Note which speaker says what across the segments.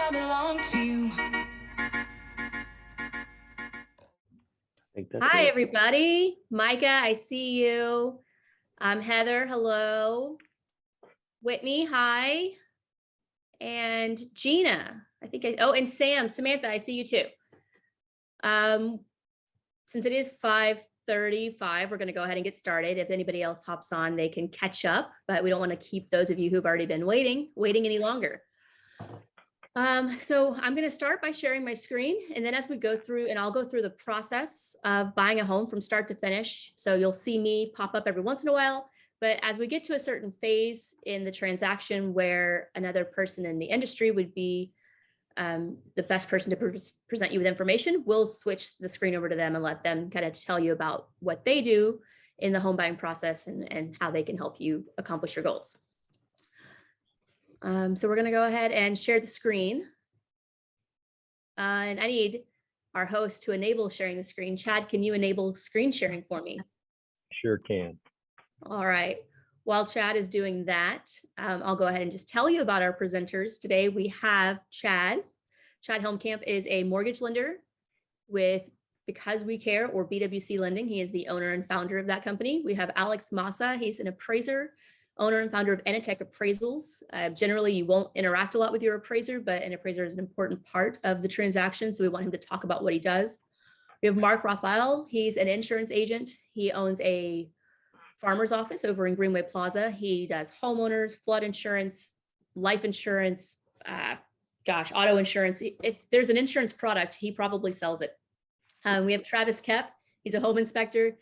Speaker 1: I belong to you.
Speaker 2: Hi, everybody. Micah, I see you. Heather, hello. Whitney, hi. And Gina, and Samantha, I see you too. Since it is 5:35, we're going to go ahead and get started. If anybody else hops on, they can catch up, but we don't want to keep those of you who've already been waiting any longer. So I'm going to start by sharing my screen, and then as we go through, and I'll go through the process of buying a home from start to finish. So you'll see me pop up every once in a while, but as we get to a certain phase in the transaction where another person in the industry would be the best person to present you with information, we'll switch the screen over to them and let them kind of tell you about what they do in the home buying process and how they can help you accomplish your goals. So we're going to go ahead and share the screen. And I need our host to enable sharing the screen. Chad, can you enable screen sharing for me?
Speaker 3: Sure can.
Speaker 2: All right. While Chad is doing that, I'll go ahead and just tell you about our presenters. Today we have Chad. Chad Helmcamp is a mortgage lender with Because We Care, or BWC Lending. He is the owner and founder of that company. We have Alex Massa. He's an appraiser, owner and founder of Appraisals. Generally, you won't interact a lot with your appraiser, but an appraiser is an important part of the transaction, so we want him to talk about what he does. We have Rafail. He's an insurance agent. He owns a farmer's office over in Greenway Plaza. He does homeowners, flood insurance, life insurance, auto insurance. If there's an insurance product, he probably sells it. We have Travis Kep. He's a home inspector.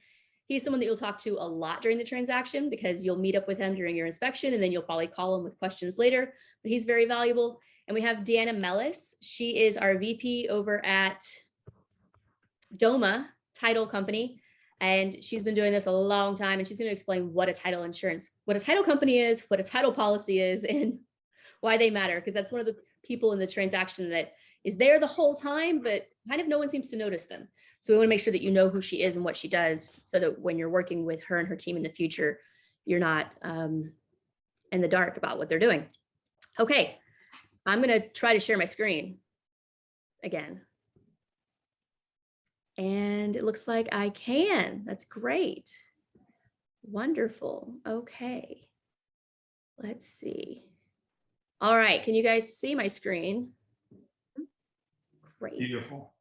Speaker 2: He's someone that you'll talk to a lot during the transaction because you'll meet up with him during your inspection and then you'll probably call him with questions later, but he's very valuable. And we have Deana Mellas. She is our VP over at Doma Title Company. And she's been doing this a long time, and she's going to explain what a title company is, what a title policy is, and why they matter, because that's one of the people in the transaction that is there the whole time, but kind of no one seems to notice them. So we want to make sure that you know who she is and what she does, so that when you're working with her and her team in the future, you're not in the dark about what they're doing. Okay, I'm going to try to share my screen again. And it looks like I can. That's great. Wonderful. Okay. Let's see. All right. Can you guys see my screen? Great.
Speaker 4: Beautiful.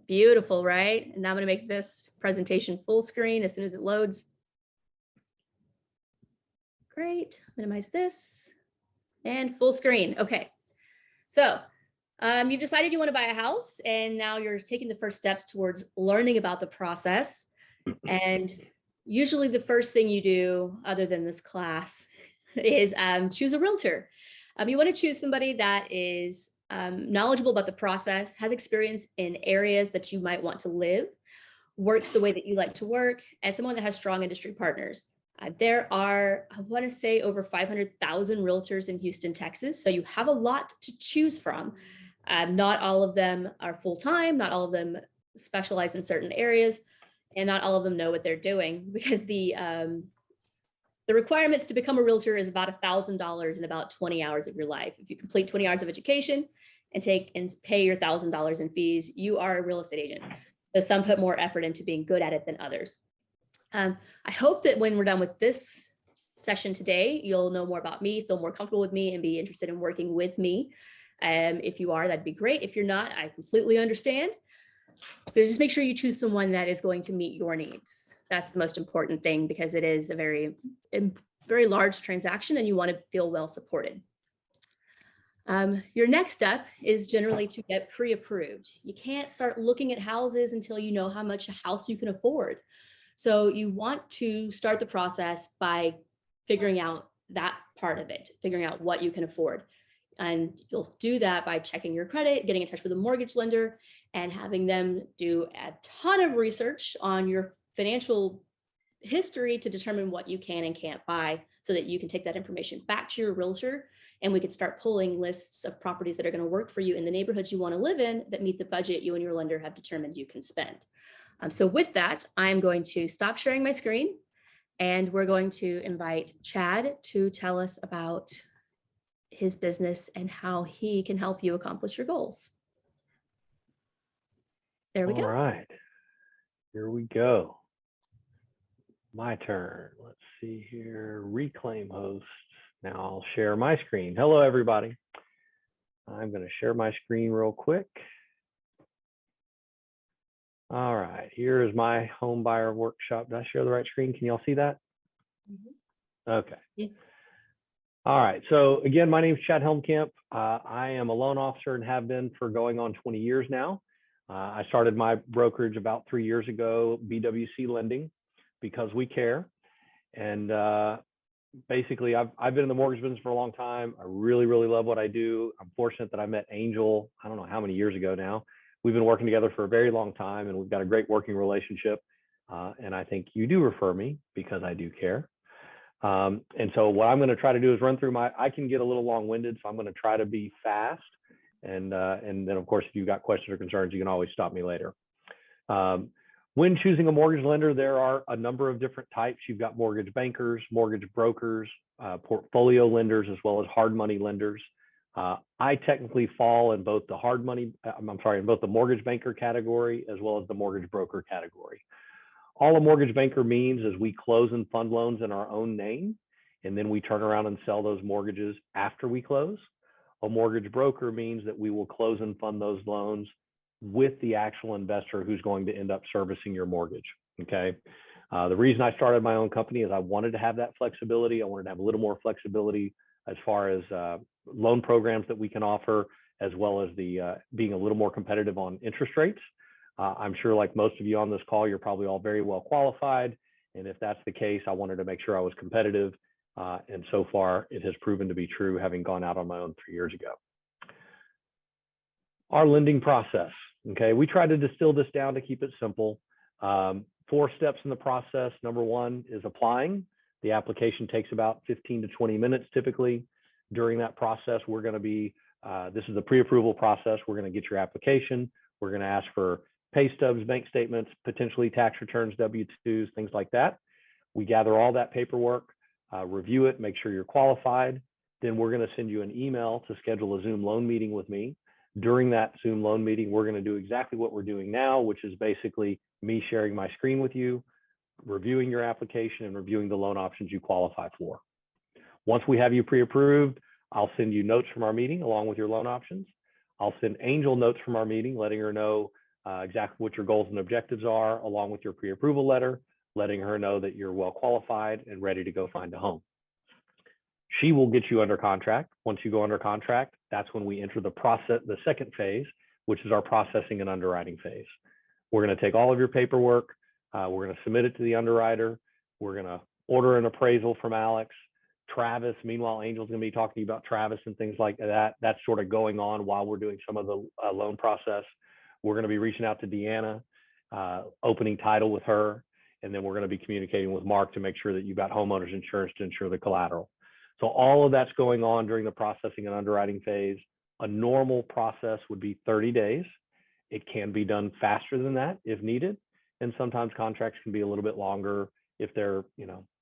Speaker 2: Beautiful, right? And now I'm going to make this presentation full screen as soon as it loads. Great. Minimize this and full screen. Okay. So you've decided you want to buy a house, and now you're taking the first steps towards learning about the process. And usually the first thing you do, other than this class, is choose a realtor. You want to choose somebody that is knowledgeable about the process, has experience in areas that you might want to live, works the way that you like to work, and someone that has strong industry partners. There are, I want to say, over 500,000 realtors in Houston, Texas. So you have a lot to choose from. Not all of them are full-time, not all of them specialize in certain areas, and not all of them know what they're doing, because the requirements to become a realtor is about $1,000 in about 20 hours of your life. If you complete 20 hours of education and pay your $1,000 in fees, you are a real estate agent. So some put more effort into being good at it than others. I hope that when we're done with this session today, you'll know more about me, feel more comfortable with me, and be interested in working with me. If you are, that'd be great. If you're not, I completely understand. So just make sure you choose someone that is going to meet your needs. That's the most important thing, because it is a very, very large transaction and you want to feel well supported. Your next step is generally to get pre-approved. You can't start looking at houses until you know how much a house you can afford. So you want to start the process by figuring out that part of it, figuring out what you can afford. And you'll do that by checking your credit, getting in touch with a mortgage lender, and having them do a ton of research on your financial history to determine what you can and can't buy, so that you can take that information back to your realtor, and we can start pulling lists of properties that are going to work for you in the neighborhoods you want to live in that meet the budget you and your lender have determined you can spend. So with that, I'm going to stop sharing my screen, and we're going to invite Chad to tell us about his business and how he can help you accomplish your goals. There we go.
Speaker 1: All right, here we go. My turn. Let's see here. Reclaim host. Now I'll share my screen. Hello, everybody. I'm going to share my screen real quick. All right, here is my home buyer workshop. Did I share the right screen? Can y'all see that? Mm-hmm. Okay. Yeah. All right, so again, my name is Chad Helmcamp. I am a loan officer and have been for going on 20 years now. I started my brokerage about 3 years ago, BWC Lending, because we care. And basically, I've been in the mortgage business for a long time. I really, really love what I do. I'm fortunate that I met Angel, I don't know how many years ago now. We've been working together for a very long time, and we've got a great working relationship. And I think you do refer me because I do care. And so what I'm going to try to do is run through I can get a little long-winded, so I'm going to try to be fast. And then, of course, if you've got questions or concerns, you can always stop me later. When choosing a mortgage lender, there are a number of different types. You've got mortgage bankers, mortgage brokers, portfolio lenders, as well as hard money lenders. I technically fall in both the in both the mortgage banker category as well as the mortgage broker category. All a mortgage banker means is we close and fund loans in our own name, and then we turn around and sell those mortgages after we close. A mortgage broker means that we will close and fund those loans with the actual investor who's going to end up servicing your mortgage, okay? The reason I started my own company is I wanted to have that flexibility. I wanted to have a little more flexibility as far as loan programs that we can offer, as well as the being a little more competitive on interest rates. I'm sure like most of you on this call, you're probably all very well qualified. And if that's the case, I wanted to make sure I was competitive. And so far, it has proven to be true, having gone out on my own 3 years ago. Our lending process, okay? We try to distill this down to keep it simple. 4 steps in the process. Number 1 is applying. The application takes about 15 to 20 minutes typically. During that process, we're going to be, this is a pre-approval process. We're going to get your application. We're going to ask for pay stubs, bank statements, potentially tax returns, W-2s, things like that. We gather all that paperwork, review it, make sure you're qualified. Then we're going to send you an email to schedule a Zoom loan meeting with me. During that Zoom loan meeting, we're going to do exactly what we're doing now, which is basically me sharing my screen with you, reviewing your application, and reviewing the loan options you qualify for. Once we have you pre-approved, I'll send you notes from our meeting along with your loan options. I'll send Angel notes from our meeting, letting her know exactly what your goals and objectives are, along with your pre-approval letter, letting her know that you're well qualified and ready to go find a home. She will get you under contract. Once you go under contract, that's when we enter the process, the second phase, which is our processing and underwriting phase. We're going to take all of your paperwork. We're going to submit it to the underwriter. We're going to order an appraisal from Alex. Travis, meanwhile, Angel's going to be talking to you about Travis and things like that. That's sort of going on while we're doing some of the loan process. We're going to be reaching out to Deana, opening title with her, and then we're going to be communicating with Mark to make sure that you've got homeowners insurance to insure the collateral. So all of that's going on during the processing and underwriting phase. A normal process would be 30 days. It can be done faster than that if needed. And sometimes contracts can be a little bit longer if there,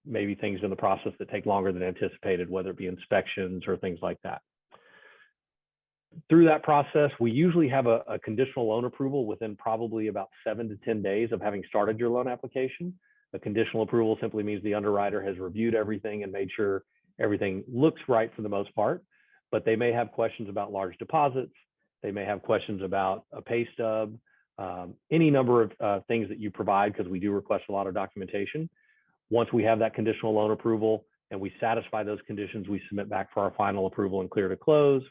Speaker 1: maybe things in the process that take longer than anticipated, whether it be inspections or things like that. Through that process, we usually have a conditional loan approval within probably about 7 to 10 days of having started your loan application. A conditional approval simply means the underwriter has reviewed everything and made sure everything looks right for the most part, but they may have questions about large deposits. They may have questions about a pay stub, any number of things that you provide, because we do request a lot of documentation. Once we have that conditional loan approval and we satisfy those conditions, we submit back for our final approval and clear to close.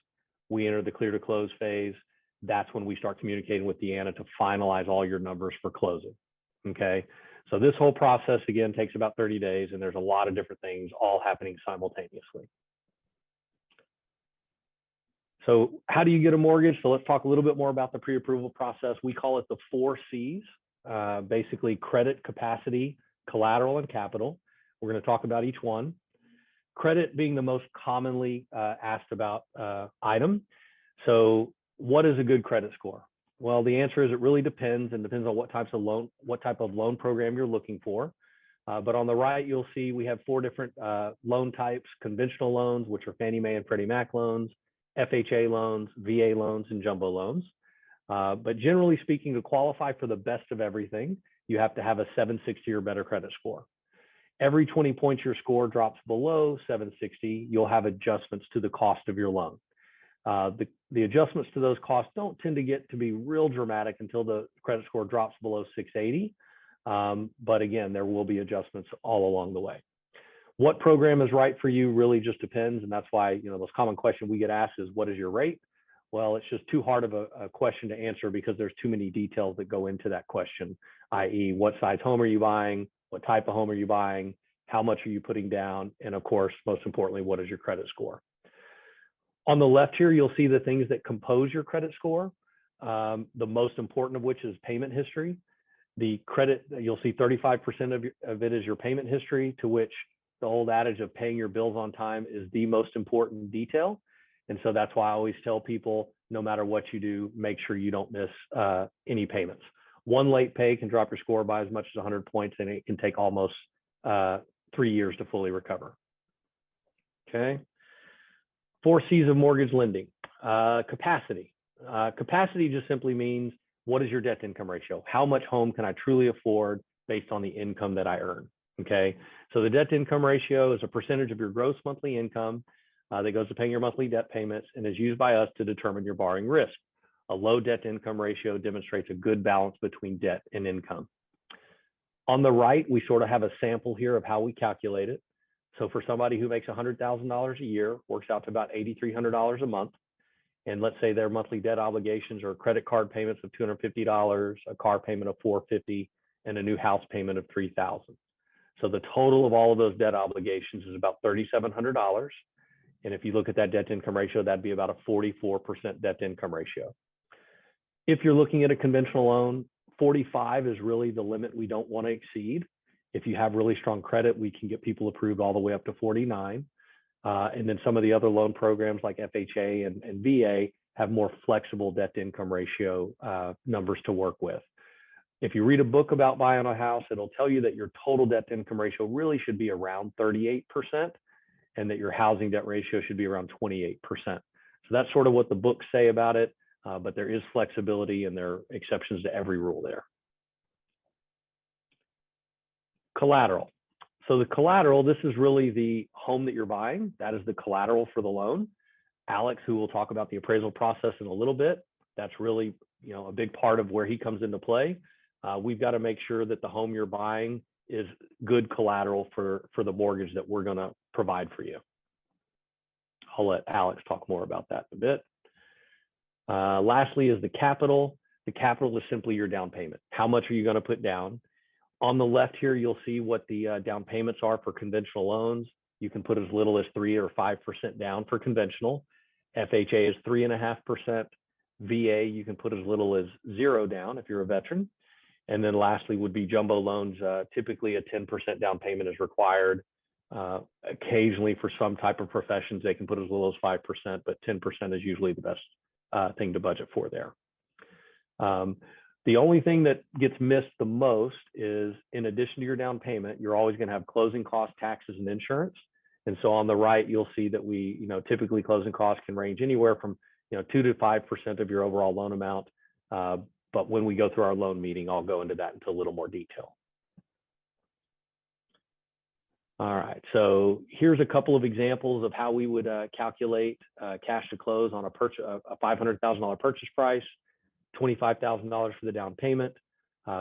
Speaker 1: We enter the clear to close phase. That's when we start communicating with Deana to finalize all your numbers for closing, okay? So this whole process, again, takes about 30 days, and there's a lot of different things all happening simultaneously. So how do you get a mortgage? So let's talk a little bit more about the pre-approval process. We call it the 4 C's, basically credit, capacity, collateral, and capital. We're going to talk about each one. Credit being the most commonly asked about item. So what is a good credit score? Well, the answer is it really depends, and depends on what type of loan program you're looking for. But on the right, you'll see we have 4 different loan types: conventional loans, which are Fannie Mae and Freddie Mac loans, FHA loans, VA loans, and jumbo loans. But generally speaking, to qualify for the best of everything, you have to have a 760 or better credit score. Every 20 points your score drops below 760, you'll have adjustments to the cost of your loan. The adjustments to those costs don't tend to get to be real dramatic until the credit score drops below 680. But again, there will be adjustments all along the way. What program is right for you really just depends. And that's why, the most common question we get asked is, what is your rate? Well, it's just too hard of a question to answer because there's too many details that go into that question, i.e. what size home are you buying? What type of home are you buying? How much are you putting down? And of course, most importantly, what is your credit score? On the left here, you'll see the things that compose your credit score. The most important of which is payment history. The credit, you'll see 35% of it is your payment history, to which the old adage of paying your bills on time is the most important detail. And so that's why I always tell people, no matter what you do, make sure you don't miss any payments. One late pay can drop your score by as much as 100 points, and it can take almost 3 years to fully recover. Okay. 4 C's of mortgage lending. Capacity. Capacity just simply means, what is your debt to income ratio? How much home can I truly afford based on the income that I earn? Okay. So the debt to income ratio is a percentage of your gross monthly income that goes to paying your monthly debt payments and is used by us to determine your borrowing risk. A low debt to income ratio demonstrates a good balance between debt and income. On the right, we sort of have a sample here of how we calculate it. So for somebody who makes $100,000 a year, works out to about $8,300 a month. And let's say their monthly debt obligations are credit card payments of $250, a car payment of $450, and a new house payment of $3,000. So the total of all of those debt obligations is about $3,700. And if you look at that debt to income ratio, that'd be about a 44% debt to income ratio. If you're looking at a conventional loan, 45 is really the limit we don't want to exceed. If you have really strong credit, we can get people approved all the way up to 49. And then some of the other loan programs like FHA and VA have more flexible debt to income ratio numbers to work with. If you read a book about buying a house, it'll tell you that your total debt to income ratio really should be around 38%, and that your housing debt ratio should be around 28%. So that's sort of what the books say about it, but there is flexibility and there are exceptions to every rule there. Collateral. So the collateral, this is really the home that you're buying. That is the collateral for the loan. Alex, who will talk about the appraisal process in a little bit, that's really a big part of where he comes into play. We've got to make sure that the home you're buying is good collateral for the mortgage that we're going to provide for you. I'll let Alex talk more about that in a bit. Lastly is the capital. The capital is simply your down payment. How much are you going to put down? On the left here, you'll see what the down payments are for conventional loans. You can put as little as 3 or 5% down for conventional. FHA is 3.5%. VA, you can put as little as 0 down if you're a veteran. And then lastly would be jumbo loans. Typically a 10% down payment is required. Occasionally for some type of professions, they can put as little as 5%, but 10% is usually the best thing to budget for there. The only thing that gets missed the most is, in addition to your down payment, you're always going to have closing costs, taxes, and insurance. And so on the right, you'll see that we, typically closing costs can range anywhere from, 2 to 5% of your overall loan amount. But when we go through our loan meeting, I'll go into that into a little more detail. All right, so here's a couple of examples of how we would calculate cash to close on a $500,000 purchase price, $25,000 for the down payment,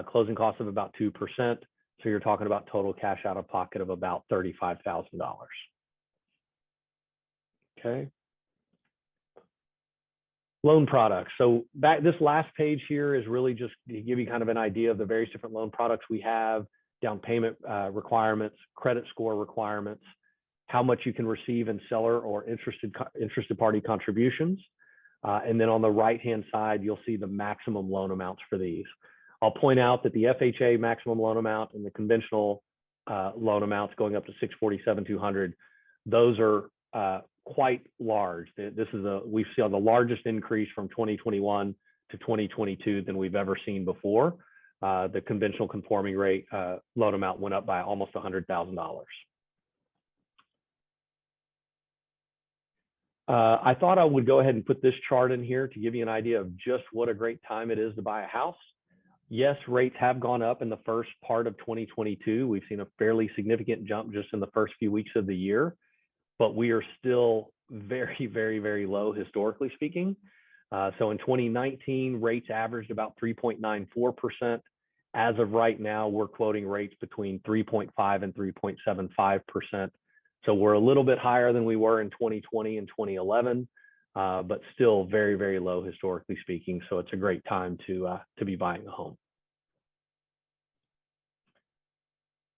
Speaker 1: closing costs of about 2%. So you're talking about total cash out of pocket of about $35,000. Okay. Loan products. So this last page here is really just to give you kind of an idea of the various different loan products we have, down payment requirements, credit score requirements, how much you can receive in seller or interested party contributions. And then on the right-hand side, you'll see the maximum loan amounts for these. I'll point out that the FHA maximum loan amount and the conventional loan amounts going up to $647,200, those are quite large. This is we've seen the largest increase from 2021 to 2022 than we've ever seen before. the conventional conforming rate loan amount went up by almost $100,000. I thought I would go ahead and put this chart in here to give you an idea of just what a great time it is to buy a house. Yes, rates have gone up in the first part of 2022. We've seen a fairly significant jump just in the first few weeks of the year, but we are still very, very, very low historically speaking. So in 2019, rates averaged about 3.94%. As of right now, we're quoting rates between 3.5 and 3.75%. So we're a little bit higher than we were in 2020 and 2011, but still very, very low historically speaking. So it's a great time to be buying a home.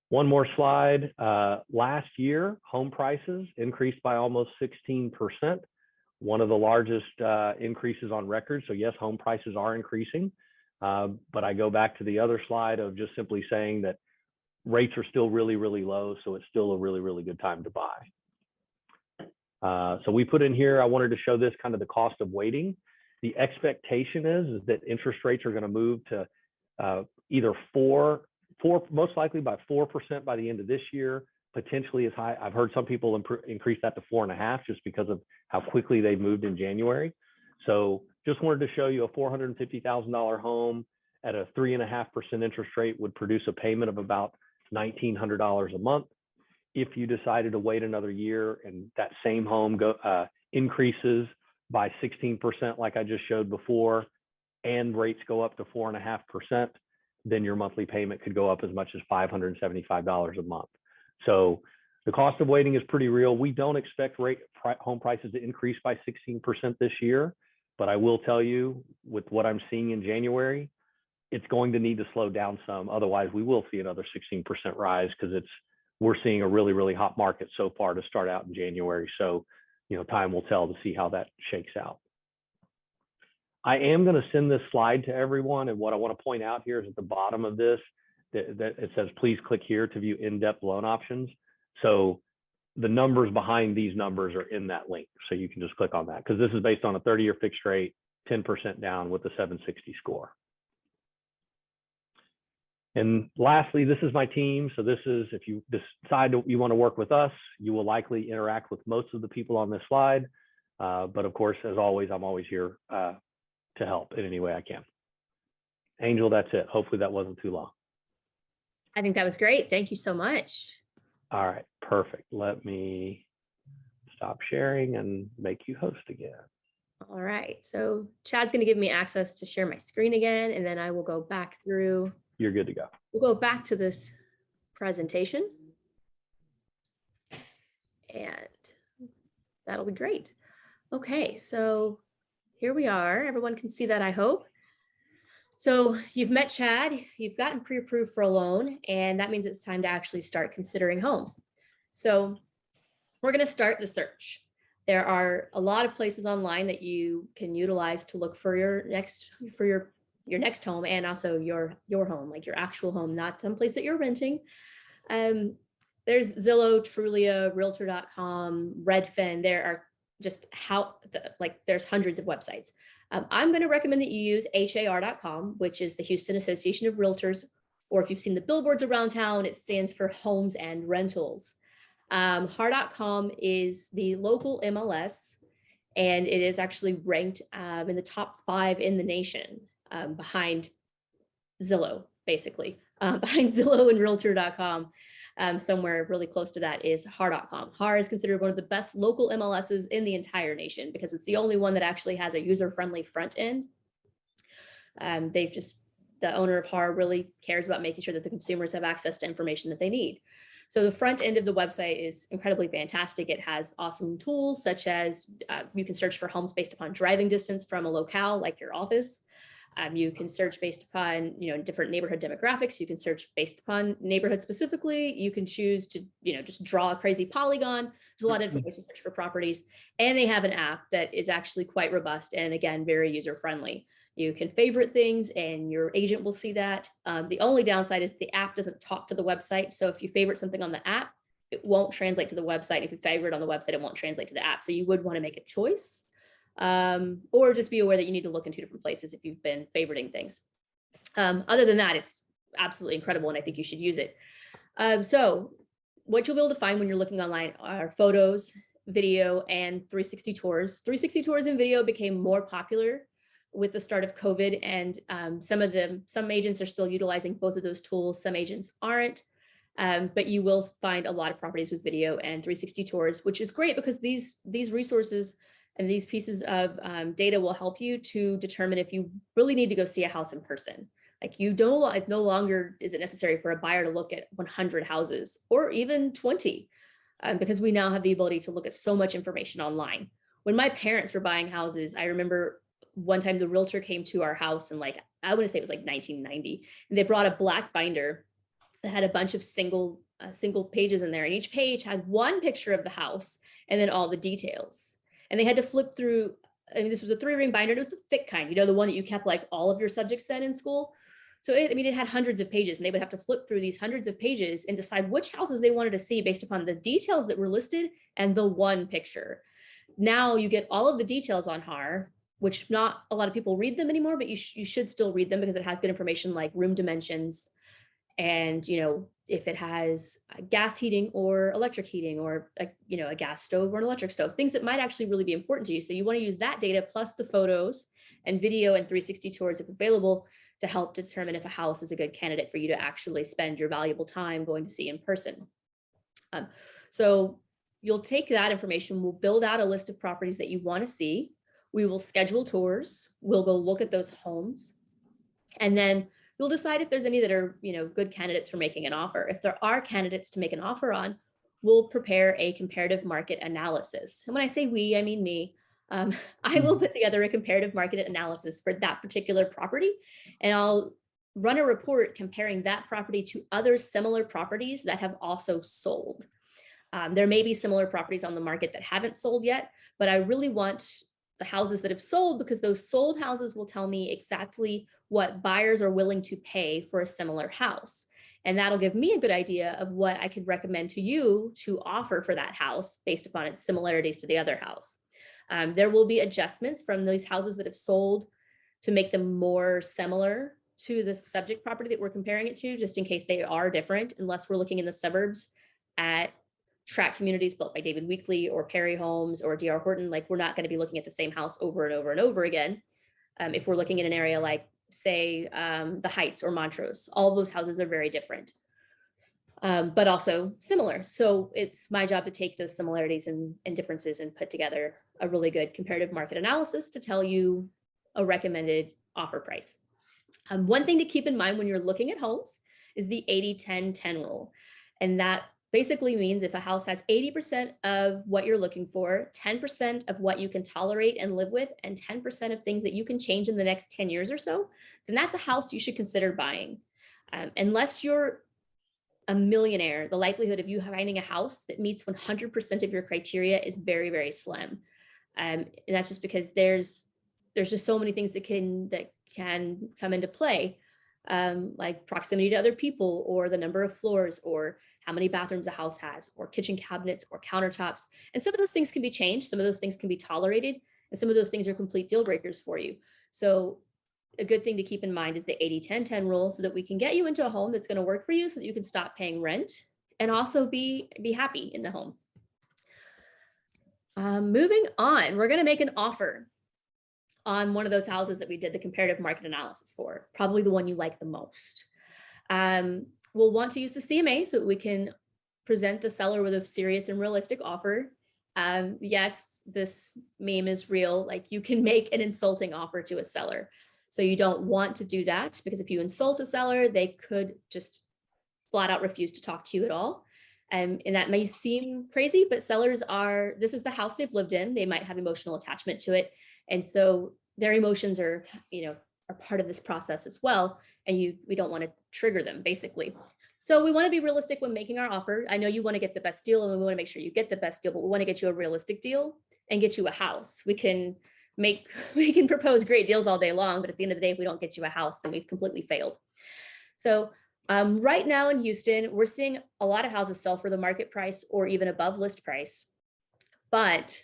Speaker 1: One more slide. Last year, home prices increased by almost 16%, one of the largest increases on record. So yes, home prices are increasing, but I go back to the other slide of just simply saying that rates are still really, really low. So it's still a really, really good time to buy. So we put in here, I wanted to show this kind of the cost of waiting. The expectation is that interest rates are going to move to either most likely by 4% by the end of this year, potentially as high. I've heard some people increase that to 4.5% just because of how quickly they moved in January. So just wanted to show you a $450,000 home at a 3.5% interest rate would produce a payment of about $1,900 a month. If you decided to wait another year and that same home increases by 16%, like I just showed before, and rates go up to 4.5%, then your monthly payment could go up as much as $575 a month. So the cost of waiting is pretty real. We don't expect home prices to increase by 16% this year, but I will tell you with what I'm seeing in January, it's going to need to slow down some. Otherwise, we will see another 16% rise because we're seeing a really, really hot market so far to start out in January. So, time will tell to see how that shakes out. I am going to send this slide to everyone. And what I want to point out here is at the bottom of this, that it says, please click here to view in-depth loan options. So the numbers behind these numbers are in that link. So you can just click on that because this is based on a 30-year fixed rate, 10% down with a 760 score. And lastly, this is my team. So this is, if you decide you want to work with us, you will likely interact with most of the people on this slide. But of course, as always, I'm always here to help in any way I can. Angel, that's it. Hopefully that wasn't too long.
Speaker 2: I think that was great. Thank you so much.
Speaker 1: All right, perfect. Let me stop sharing and make you host again.
Speaker 2: All right, so Chad's going to give me access to share my screen again, and then I will go back through.
Speaker 1: You're good to go.
Speaker 2: We'll go back to this presentation, and that'll be great. Okay, so here we are. Everyone can see that, I hope. So you've met Chad, you've gotten pre-approved for a loan, and that means it's time to actually start considering homes. So we're going to start the search. There are a lot of places online that you can utilize to look for your next home, and also your home, like your actual home, not some place that you're renting. There's Zillow, Trulia, Realtor.com, Redfin. There are just there's hundreds of websites. I'm going to recommend that you use HAR.com, which is the Houston Association of Realtors, or if you've seen the billboards around town, it stands for Homes and Rentals. HAR.com is the local MLS, and it is actually ranked in the top 5 in the nation, behind Zillow, basically. Behind Zillow and Realtor.com. Somewhere really close to that is HAR.com. HAR is considered one of the best local MLSs in the entire nation because it's the only one that actually has a user-friendly front end. The owner of HAR really cares about making sure that the consumers have access to information that they need. So the front end of the website is incredibly fantastic. It has awesome tools such as you can search for homes based upon driving distance from a locale like your office. You can search based upon, different neighborhood demographics. You can search based upon neighborhood specifically. You can choose to, just draw a crazy polygon. There's a lot of different ways to search for properties. And they have an app that is actually quite robust and, again, very user-friendly. You can favorite things and your agent will see that. The only downside is the app doesn't talk to the website. So if you favorite something on the app, it won't translate to the website. If you favorite on the website, it won't translate to the app. So you would want to make a choice. Or just be aware that you need to look in 2 different places if you've been favoriting things. Other than that, it's absolutely incredible, and I think you should use it. So what you'll be able to find when you're looking online are photos, video, and 360 tours. 360 tours and video became more popular with the start of COVID, and some agents are still utilizing both of those tools. Some agents aren't, but you will find a lot of properties with video and 360 tours, which is great because these resources and these pieces of data will help you to determine if you really need to go see a house in person. Like no longer is it necessary for a buyer to look at 100 houses or even 20, because we now have the ability to look at so much information online. When my parents were buying houses, I remember one time the realtor came to our house, and like, I want to say it was like 1990, and they brought a black binder that had a bunch of single pages in there, and each page had one picture of the house and then all the details. And they had to flip through. I mean, this was a 3-ring binder. It was the thick kind, the one that you kept like all of your subjects in school. So it had hundreds of pages, and they would have to flip through these hundreds of pages and decide which houses they wanted to see based upon the details that were listed and the one picture. Now you get all of the details on HAR, which not a lot of people read them anymore, but you should still read them because it has good information like room dimensions, and if it has gas heating or electric heating, or a gas stove or an electric stove, things that might actually really be important to you. So you want to use that data plus the photos and video and 360 tours if available to help determine if a house is a good candidate for you to actually spend your valuable time going to see in person. So you'll take that information, we'll build out a list of properties that you want to see. We will schedule tours, we'll go look at those homes, and then you'll decide if there's any that are, good candidates for making an offer. If there are candidates to make an offer on, we'll prepare a comparative market analysis. And when I say we, I mean me. I will put together a comparative market analysis for that particular property, and I'll run a report comparing that property to other similar properties that have also sold. There may be similar properties on the market that haven't sold yet, but I really want the houses that have sold, because those sold houses will tell me exactly what buyers are willing to pay for a similar house. And that'll give me a good idea of what I could recommend to you to offer for that house based upon its similarities to the other house. There will be adjustments from those houses that have sold to make them more similar to the subject property that we're comparing it to, just in case they are different, unless we're looking in the suburbs at tract communities built by David Weekley or Perry Homes or D.R. Horton. Like, we're not going to be looking at the same house over and over and over again. If we're looking at an area like, say, the Heights or Montrose, all of those houses are very different, but also similar. So it's my job to take those similarities and differences and put together a really good comparative market analysis to tell you a recommended offer price. One thing to keep in mind when you're looking at homes is the 80-10-10 rule. And that basically means if a house has 80% of what you're looking for, 10% of what you can tolerate and live with, and 10% of things that you can change in the next 10 years or so, then that's a house you should consider buying. Unless you're a millionaire, the likelihood of you finding a house that meets 100% of your criteria is very, very slim. And that's just because there's just so many things that can come into play, like proximity to other people, or the number of floors, or how many bathrooms a house has, or kitchen cabinets, or countertops. And some of those things can be changed, some of those things can be tolerated, and some of those things are complete deal breakers for you. So a good thing to keep in mind is the 80-10-10 rule, so that we can get you into a home that's going to work for you, so that you can stop paying rent and also be happy in the home. Moving on, we're going to make an offer on one of those houses that we did the comparative market analysis for, probably the one you like the most. We'll want to use the CMA so that we can present the seller with a serious and realistic offer. Yes, this meme is real. Like, you can make an insulting offer to a seller. So you don't want to do that, because if you insult a seller, they could just flat out refuse to talk to you at all. And that may seem crazy, but sellers this is the house they've lived in. They might have emotional attachment to it. And so their emotions are part of this process as well. And we don't want to trigger them, basically. So we want to be realistic when making our offer. I know you want to get the best deal, and we want to make sure you get the best deal, but we want to get you a realistic deal and get you a house. We can propose great deals all day long, but at the end of the day, if we don't get you a house, then we've completely failed. So right now in Houston, we're seeing a lot of houses sell for the market price or even above list price. But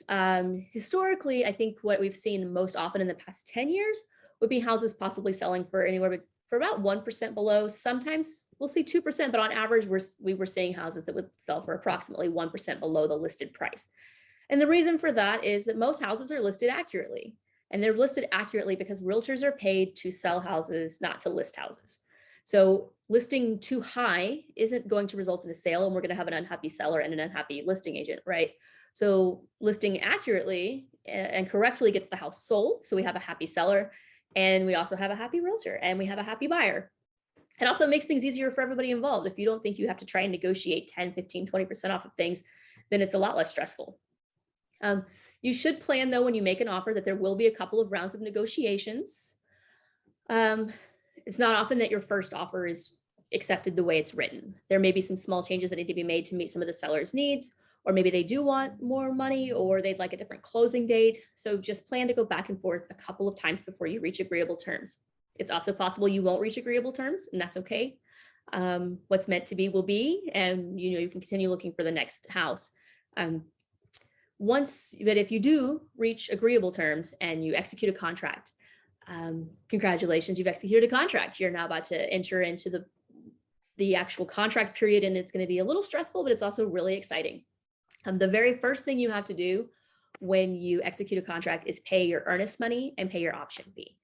Speaker 2: historically, I think what we've seen most often in the past 10 years would be houses possibly selling for anywhere for about 1% below. Sometimes we'll see 2%, but on average, we were seeing houses that would sell for approximately 1% below the listed price. And the reason for that is that most houses are listed accurately. And they're listed accurately because realtors are paid to sell houses, not to list houses. So listing too high isn't going to result in a sale, and we're going to have an unhappy seller and an unhappy listing agent, right? So listing accurately and correctly gets the house sold. So we have a happy seller, and we also have a happy realtor, and we have a happy buyer. It also makes things easier for everybody involved. If you don't think you have to try and negotiate 10, 15, 20% off of things, then it's a lot less stressful. You should plan, though, when you make an offer, that there will be a couple of rounds of negotiations. It's not often that your first offer is accepted the way it's written. There may be some small changes that need to be made to meet some of the seller's needs, or maybe they do want more money, or they'd like a different closing date. So just plan to go back and forth a couple of times before you reach agreeable terms. It's also possible you won't reach agreeable terms, and that's okay. What's meant to be will be, and you can continue looking for the next house. But if you do reach agreeable terms and you execute a contract, congratulations, you've executed a contract. You're now about to enter into the actual contract period, and it's going to be a little stressful, but it's also really exciting. The very first thing you have to do when you execute a contract is pay your earnest money and pay your option fee.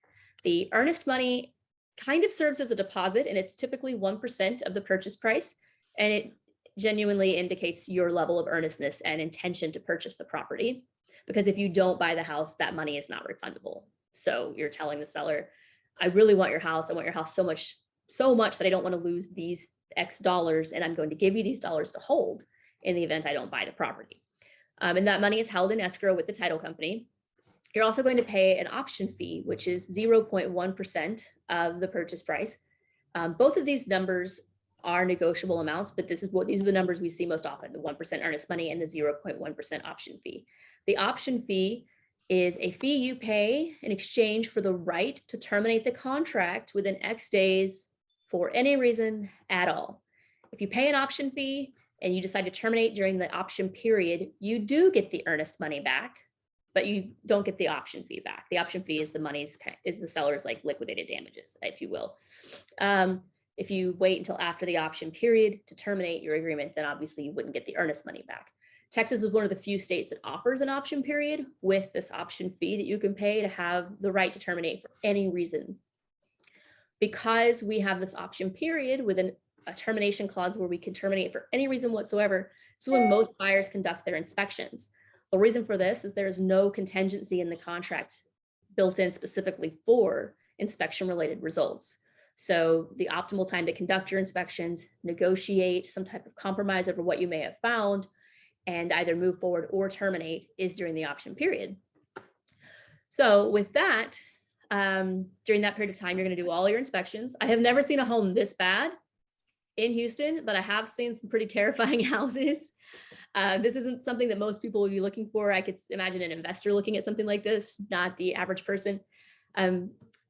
Speaker 2: The earnest money kind of serves as a deposit, and it's typically 1% of the purchase price, and it genuinely indicates your level of earnestness and intention to purchase the property. Because if you don't buy the house, that money is not refundable. So you're telling the seller, I really want your house. I want your house so much that I don't want to lose these X dollars, and I'm going to give you these dollars to hold in the event I don't buy the property. And that money is held in escrow with the title company. You're also going to pay an option fee, which is 0.1% of the purchase price. Both of these numbers are negotiable amounts, but these are the numbers we see most often: the 1% earnest money and the 0.1% option fee. The option fee is a fee you pay in exchange for the right to terminate the contract within X days for any reason at all. If you pay an option fee and you decide to terminate during the option period, you do get the earnest money back, but you don't get the option fee back. The option fee is the seller's like liquidated damages, if you will. If you wait until after the option period to terminate your agreement, then obviously you wouldn't get the earnest money back. Texas is one of the few states that offers an option period with this option fee that you can pay to have the right to terminate for any reason. Because we have this option period with a termination clause where we can terminate for any reason whatsoever, so when most buyers conduct their inspections. The reason for this is there's no contingency in the contract built in specifically for inspection-related results. So the optimal time to conduct your inspections, negotiate some type of compromise over what you may have found, and either move forward or terminate is during the option period. So with that, during that period of time, you're going to do all your inspections. I have never seen a home this bad in Houston, but I have seen some pretty terrifying houses. This isn't something that most people would be looking for. I could imagine an investor looking at something like this, not the average person.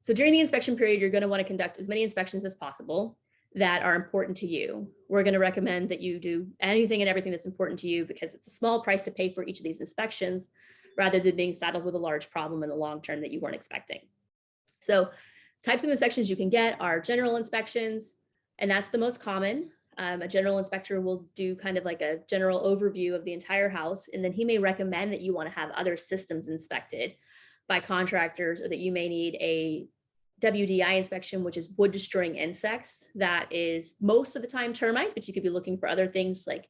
Speaker 2: So during the inspection period, you're going to want to conduct as many inspections as possible that are important to you. We're going to recommend that you do anything and everything that's important to you, because it's a small price to pay for each of these inspections, rather than being saddled with a large problem in the long term that you weren't expecting. So types of inspections you can get are general inspections, and that's the most common. A general inspector will do kind of like a general overview of the entire house, and then he may recommend that you want to have other systems inspected by contractors, or that you may need a WDI inspection, which is wood destroying insects. That is most of the time termites, but you could be looking for other things like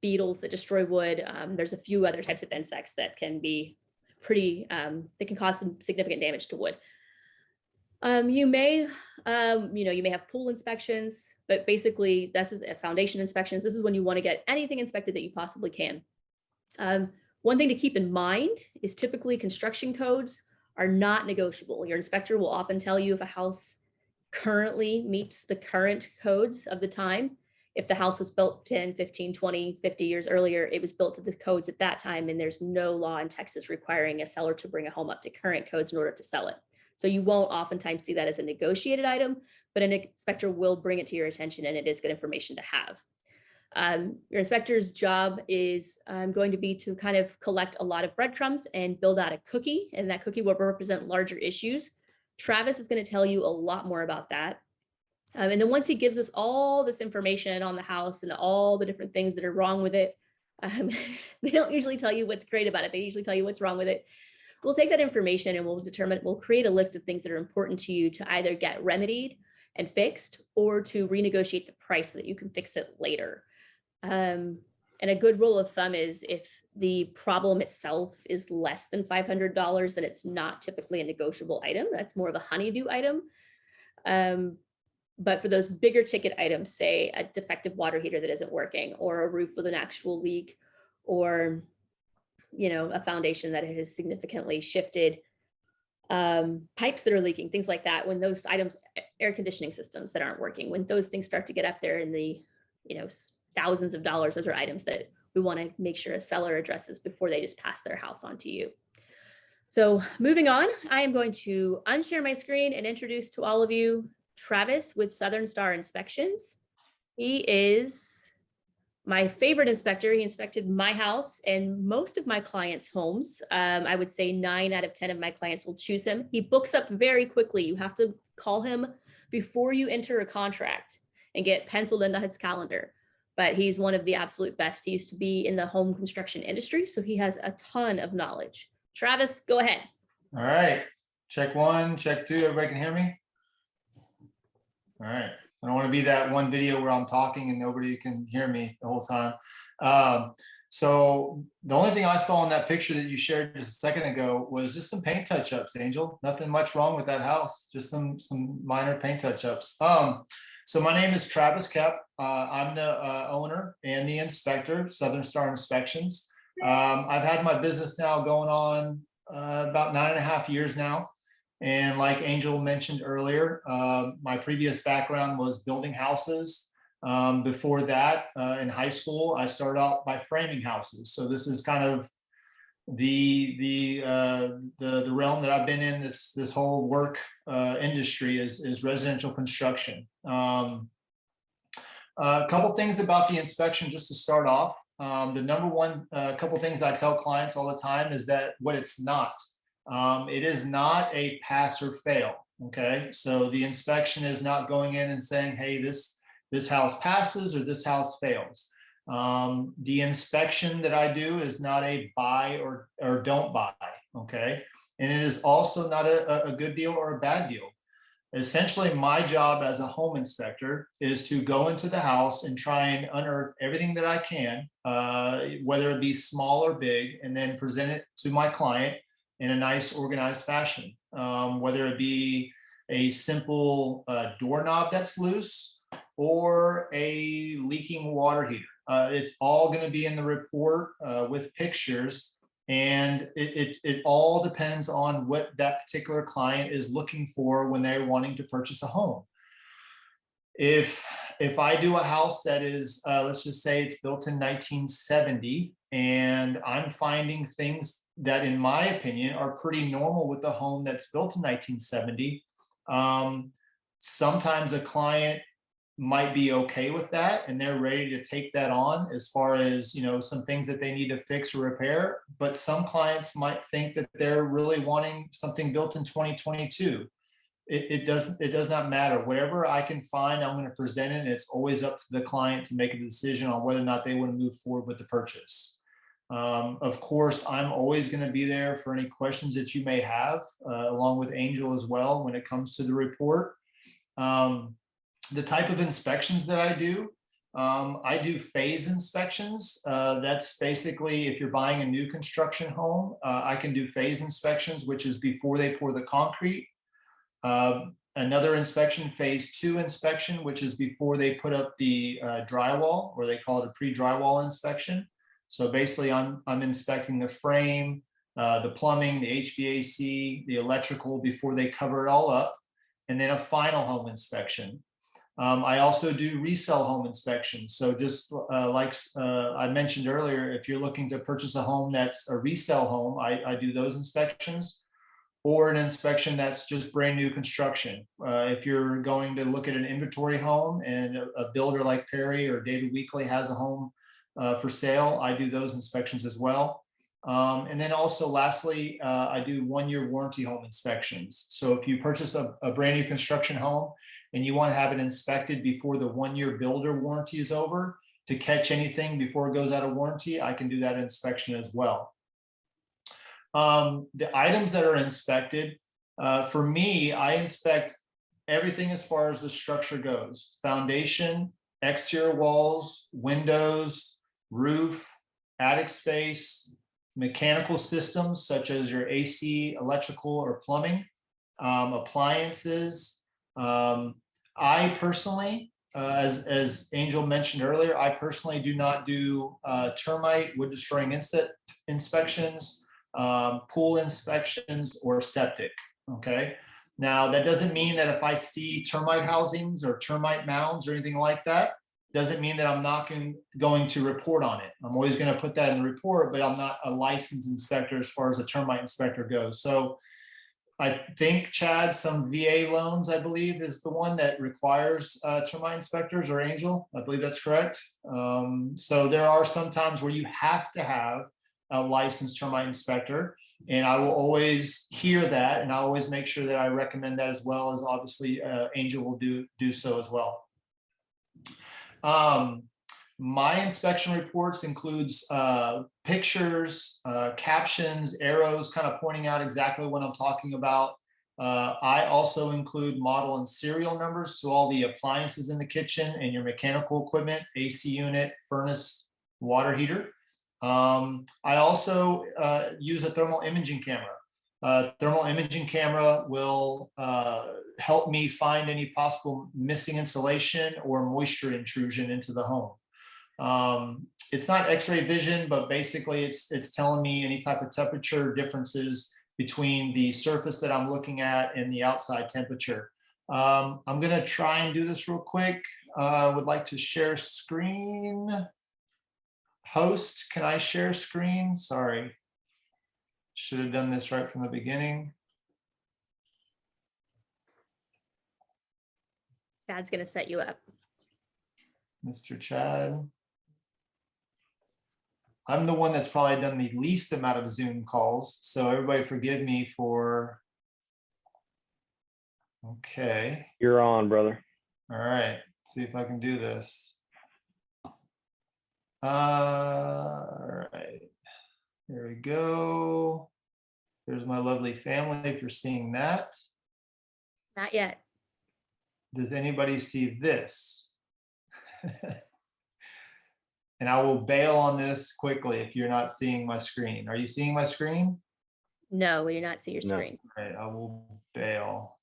Speaker 2: beetles that destroy wood. There's a few other types of insects that can be pretty, they can cause some significant damage to wood. You may have pool inspections, but basically this is foundation inspections. This is when you want to get anything inspected that you possibly can. One thing to keep in mind is typically construction codes are not negotiable. Your inspector will often tell you if a house currently meets the current codes of the time. If the house was built 10, 15, 20, 50 years earlier, it was built to the codes at that time, and there's no law in Texas requiring a seller to bring a home up to current codes in order to sell it. So you won't oftentimes see that as a negotiated item, but an inspector will bring it to your attention, and it is good information to have. Your inspector's job is going to be to kind of collect a lot of breadcrumbs and build out a cookie, and that cookie will represent larger issues. Travis is going to tell you a lot more about that. And then once he gives us all this information on the house and all the different things that are wrong with it, they don't usually tell you what's great about it. They usually tell you what's wrong with it. We'll take that information and we'll create a list of things that are important to you to either get remedied and fixed or to renegotiate the price so that you can fix it later. And a good rule of thumb is if the problem itself is less than $500, then it's not typically a negotiable item. That's more of a honeydew item. But for those bigger ticket items, say a defective water heater that isn't working, or a roof with an actual leak, or a foundation that has significantly shifted, pipes that are leaking, things like that, when those items, air conditioning systems that aren't working, when those things start to get up there in the thousands of dollars, those are items that we want to make sure a seller addresses before they just pass their house on to you. So moving on, I am going to unshare my screen and introduce to all of you Travis with Southern Star Inspections. He is my favorite inspector. He inspected my house and most of my clients' homes. I would say 9 out of 10 of my clients will choose him. He books up very quickly. You have to call him before you enter a contract and get penciled into his calendar. But he's one of the absolute best. He used to be in the home construction industry, so he has a ton of knowledge. Travis, go ahead.
Speaker 3: All right. Check 1, check 2. Everybody can hear me? All right. I don't want to be that one video where I'm talking and nobody can hear me the whole time. So the only thing I saw in that picture that you shared just a second ago was just some paint touch-ups, Angel. Nothing much wrong with that house. Just some minor paint touch-ups. So my name is Travis Kepp. I'm the owner and the inspector, Southern Star Inspections. I've had my business now going on about 9.5 years now. And like Angel mentioned earlier, my previous background was building houses. Before that, in high school, I started out by framing houses. So this is kind of the realm that I've been in. This whole work industry is residential construction. A couple things about the inspection just to start off. The number one couple things I tell clients all the time is that what it's not. It is not a pass or fail. Okay, so the inspection is not going in and saying, hey, this house passes or this house fails. The inspection that I do is not a buy or don't buy. Okay, and it is also not a good deal or a bad deal. Essentially, my job as a home inspector is to go into the house and try and unearth everything that I can, whether it be small or big, and then present it to my client in a nice organized fashion, whether it be a simple doorknob that's loose or a leaking water heater. It's all going to be in the report with pictures, and it all depends on what that particular client is looking for when they're wanting to purchase a home. If I do a house that is, let's just say it's built in 1970, and I'm finding things that, in my opinion, are pretty normal with the home that's built in 1970, sometimes a client might be okay with that and they're ready to take that on as far as, some things that they need to fix or repair. But some clients might think that they're really wanting something built in 2022. It does not matter. Whatever I can find, I'm going to present it. And it's always up to the client to make a decision on whether or not they want to move forward with the purchase. Of course, I'm always going to be there for any questions that you may have, along with Angel as well, when it comes to the report. The type of inspections that I do phase inspections. That's basically if you're buying a new construction home, I can do phase inspections, which is before they pour the concrete. Another inspection, phase 2 inspection, which is before they put up the drywall, or they call it a pre-drywall inspection. So basically I'm inspecting the frame, the plumbing, the HVAC, the electrical before they cover it all up, and then a final home inspection. I also do resale home inspections. So just like I mentioned earlier, if you're looking to purchase a home that's a resale home, I do those inspections, or an inspection that's just brand new construction. If you're going to look at an inventory home and a builder like Perry or David Weekley has a home for sale, I do those inspections as well. And then also lastly, I do 1-year warranty home inspections. So if you purchase a brand new construction home and you want to have it inspected before the 1-year builder warranty is over to catch anything before it goes out of warranty, I can do that inspection as well. The items that are inspected, for me, I inspect everything as far as the structure goes: foundation, exterior walls, windows, roof, attic space, mechanical systems such as your AC, electrical, or plumbing, appliances. I personally, as Angel mentioned earlier, I personally do not do termite, wood destroying insect inspections, pool inspections, or septic. Okay. Now that doesn't mean that if I see termite housings or termite mounds or anything like that, doesn't mean that I'm not going to report on it. I'm always going to put that in the report, but I'm not a licensed inspector as far as a termite inspector goes. So I think, Chad, some VA loans, I believe, is the one that requires termite inspectors, or Angel. I believe that's correct. So there are some times where you have to have a licensed termite inspector, and I will always hear that, and I always make sure that I recommend that, as well as obviously Angel will do so as well. My inspection reports includes pictures, captions, arrows, kind of pointing out exactly what I'm talking about. I also include model and serial numbers to all the appliances in the kitchen and your mechanical equipment, AC unit, furnace, water heater. I also use a thermal imaging camera. Thermal imaging camera will help me find any possible missing insulation or moisture intrusion into the home. It's not X-ray vision, but basically it's telling me any type of temperature differences between the surface that I'm looking at and the outside temperature. I'm going to try and do this real quick. I would like to share screen. Host, can I share screen? Sorry. Should have done this right from the beginning.
Speaker 2: Chad's going to set you up.
Speaker 3: Mr. Chad. I'm the one that's probably done the least amount of Zoom calls, so everybody forgive me for. Okay.
Speaker 1: You're on, brother.
Speaker 3: All right. Let's see if I can do this. All right. There we go. There's my lovely family, if you're seeing that.
Speaker 2: Not yet.
Speaker 3: Does anybody see this? And I will bail on this quickly if you're not seeing my screen. Are you seeing my screen?
Speaker 2: No, we do not see your screen.
Speaker 3: All right, I will bail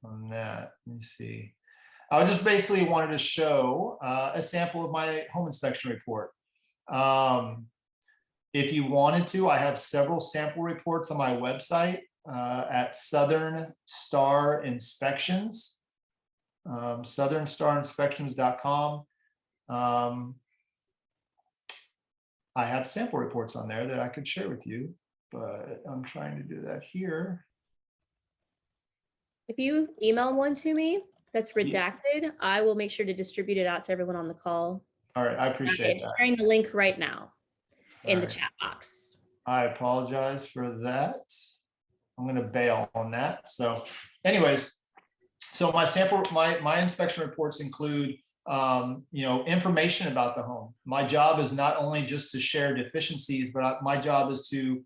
Speaker 3: on that. Let me see. I just basically wanted to show a sample of my home inspection report. If you wanted to, I have several sample reports on my website at Southern Star Inspections, southernstarinspections.com. I have sample reports on there that I could share with you, but I'm trying to do that here.
Speaker 2: If you email one to me that's redacted, I will make sure to distribute it out to everyone on the call.
Speaker 3: All right, I appreciate that.
Speaker 2: Sharing the link right now in the
Speaker 3: right.
Speaker 2: chat box.
Speaker 3: I apologize for that. I'm going to bail on that. So anyways, so my sample, my inspection reports include information about the home. My job is not only just to share deficiencies, but my job is to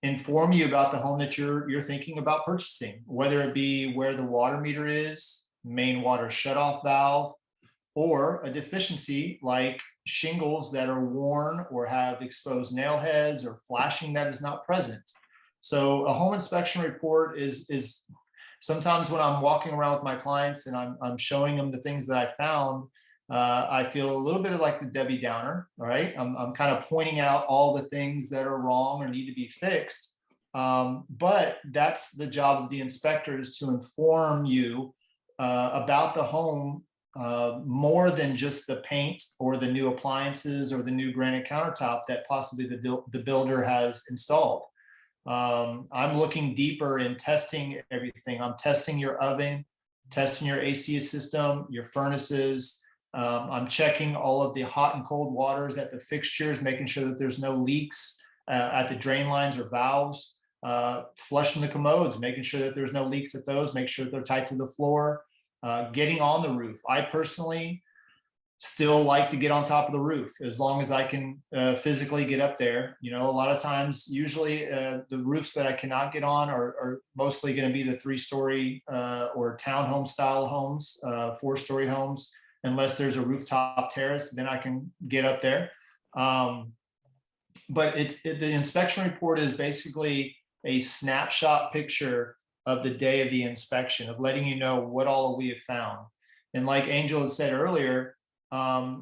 Speaker 3: inform you about the home that you're thinking about purchasing, whether it be where the water meter is, main water shutoff valve, or a deficiency like shingles that are worn or have exposed nail heads or flashing that is not present. So a home inspection report is sometimes when I'm walking around with my clients and I'm showing them the things that I found, I feel a little bit like the Debbie Downer, right? I'm kind of pointing out all the things that are wrong or need to be fixed. But that's the job of the inspector, is to inform you about the home more than just the paint or the new appliances or the new granite countertop that possibly the builder has installed. I'm looking deeper in testing everything. I'm testing your oven, testing your AC system, your furnaces. I'm checking all of the hot and cold waters at the fixtures, making sure that there's no leaks. at the drain lines or valves, flushing the commodes, making sure that there's no leaks at those, make sure that they're tight to the floor, getting on the roof. I personally still like to get on top of the roof as long as I can physically get up there. You know, a lot of times, usually the roofs that I cannot get on are mostly going to be the 3-story or townhome style homes, 4-story homes, unless there's a rooftop terrace, then I can get up there. But the inspection report is basically a snapshot picture of the day of the inspection, of letting you know what all we have found. And like Angel had said earlier, a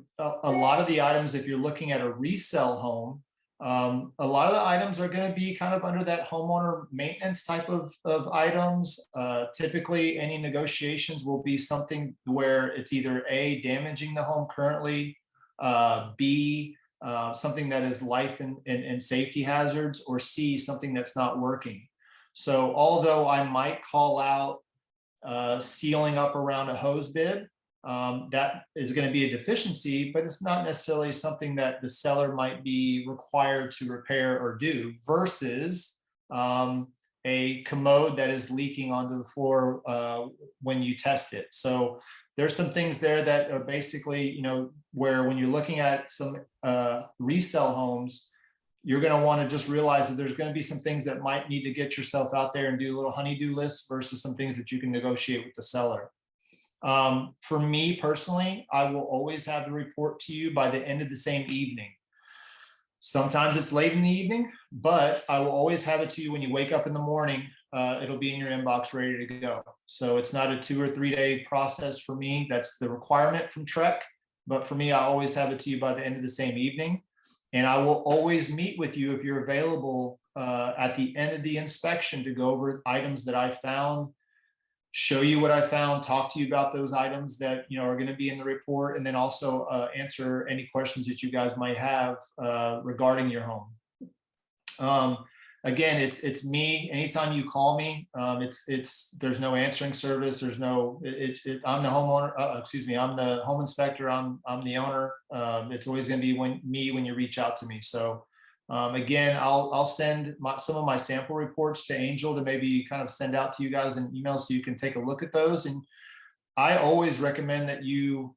Speaker 3: lot of the items, if you're looking at a resale home, a lot of the items are going to be kind of under that homeowner maintenance type of items. Typically, any negotiations will be something where it's either A, damaging the home currently, B, something that is life and safety hazards, or C, something that's not working. So although I might call out sealing up around a hose bib, that is going to be a deficiency, but it's not necessarily something that the seller might be required to repair or do, versus a commode that is leaking onto the floor when you test it. So there's some things there that are basically, you know, where when you're looking at some resale homes, you're going to want to just realize that there's going to be some things that might need to get yourself out there and do a little honey-do list versus some things that you can negotiate with the seller. For me personally, I will always have the report to you by the end of the same evening. Sometimes it's late in the evening, but I will always have it to you when you wake up in the morning. It'll be in your inbox ready to go. So it's not a 2 or 3 day process for me. That's the requirement from Trek. But for me, I always have it to you by the end of the same evening. And I will always meet with you if you're available at the end of the inspection to go over items that I found, show you what I found, talk to you about those items that, you know, are going to be in the report, and then also answer any questions that you guys might have regarding your home. Again, it's me. Anytime you call me, there's no answering service. There's no, I'm the homeowner. I'm the home inspector. I'm the owner. It's always going to be me when you reach out to me. So again, I'll send some of my sample reports to Angel to maybe kind of send out to you guys in email so you can take a look at those. And I always recommend that you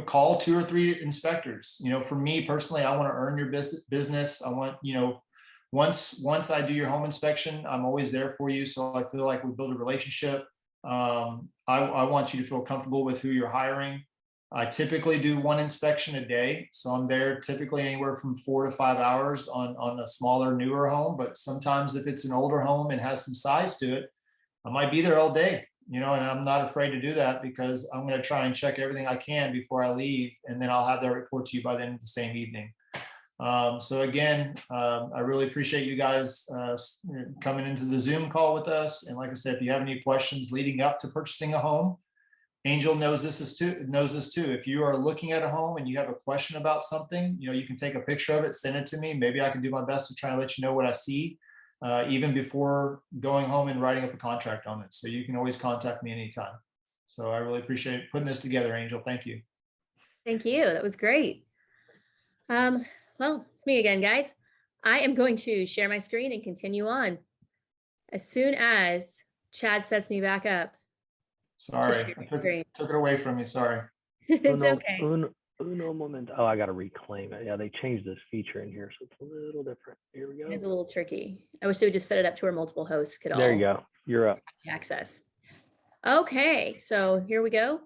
Speaker 3: call 2 or 3 inspectors. You know, for me personally, I want to earn your business. I want, you know, once I do your home inspection, I'm always there for you. So I feel like we build a relationship. I want you to feel comfortable with who you're hiring. I typically do 1 inspection a day. So I'm there typically anywhere from 4 to 5 hours on a smaller, newer home. But sometimes if it's an older home and has some size to it, I might be there all day. You know, and I'm not afraid to do that because I'm going to try and check everything I can before I leave. And then I'll have that report to you by the end of the same evening. So again, I really appreciate you guys coming into the Zoom call with us. And like I said, if you have any questions leading up to purchasing a home, Angel knows this too. If you are looking at a home and you have a question about something, you know, you can take a picture of it, send it to me. Maybe I can do my best to try and let you know what I see. Even before going home and writing up a contract on it. So you can always contact me anytime. So I really appreciate putting this together, Angel. Thank you.
Speaker 2: Thank you. That was great. Well, it's me again, guys. I am going to share my screen and continue on. As soon as Chad sets me back up.
Speaker 3: Sorry, I took it away from you. Sorry.
Speaker 2: It's okay.
Speaker 1: Uno moment. Oh, I got to reclaim it. Yeah, they changed this feature in here, so it's a little different. Here we go.
Speaker 2: It's a little tricky. I wish they would just set it up to where multiple hosts could all.
Speaker 1: There you go. You're up.
Speaker 2: Access. Okay, so here we go.